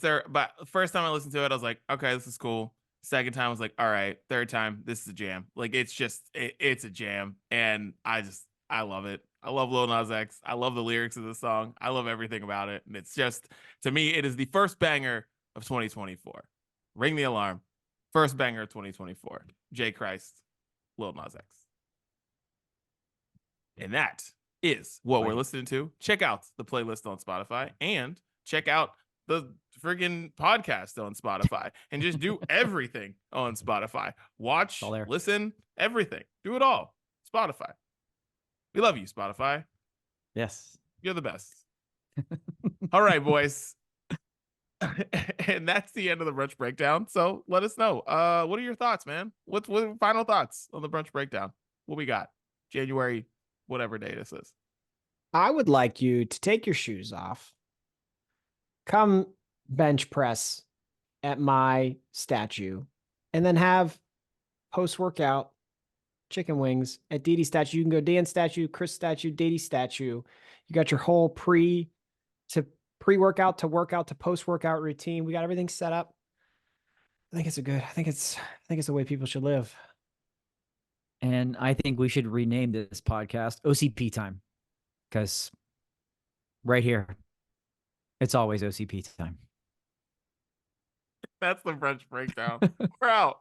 first time I listened to it, I was like, okay, this is cool. Second time I was like, all right. Third time, this is a jam. Like, it's just it's a jam, and I love it. I love Lil Nas X. I love the lyrics of the song. I love everything about it. And it's just, to me, it is the first banger of 2024. Ring the alarm. First banger of 2024. J Christ, Lil Nas X. And that is what we're listening to. Check out the playlist on Spotify and check out the friggin' podcast on Spotify and just do everything on Spotify. Watch, listen, everything. Do it all. Spotify. We love you, Spotify. Yes. You're the best. All right, boys. And that's the end of the Brunch Breakdown. So let us know. What are your thoughts, man? What are final thoughts on the Brunch Breakdown? What we got? January, whatever day this is. I would like you to take your shoes off, come bench press at my statue, and then have post-workout chicken wings at Dee Dee statue. You can go Dan statue, Chris statue, Dee Dee statue. You got your whole pre-workout to workout to post-workout routine. We got everything set up. I think it's the way people should live. And I think we should rename this podcast OCP Time. because right here, it's always OCP time. That's the brunch breakdown. We're out.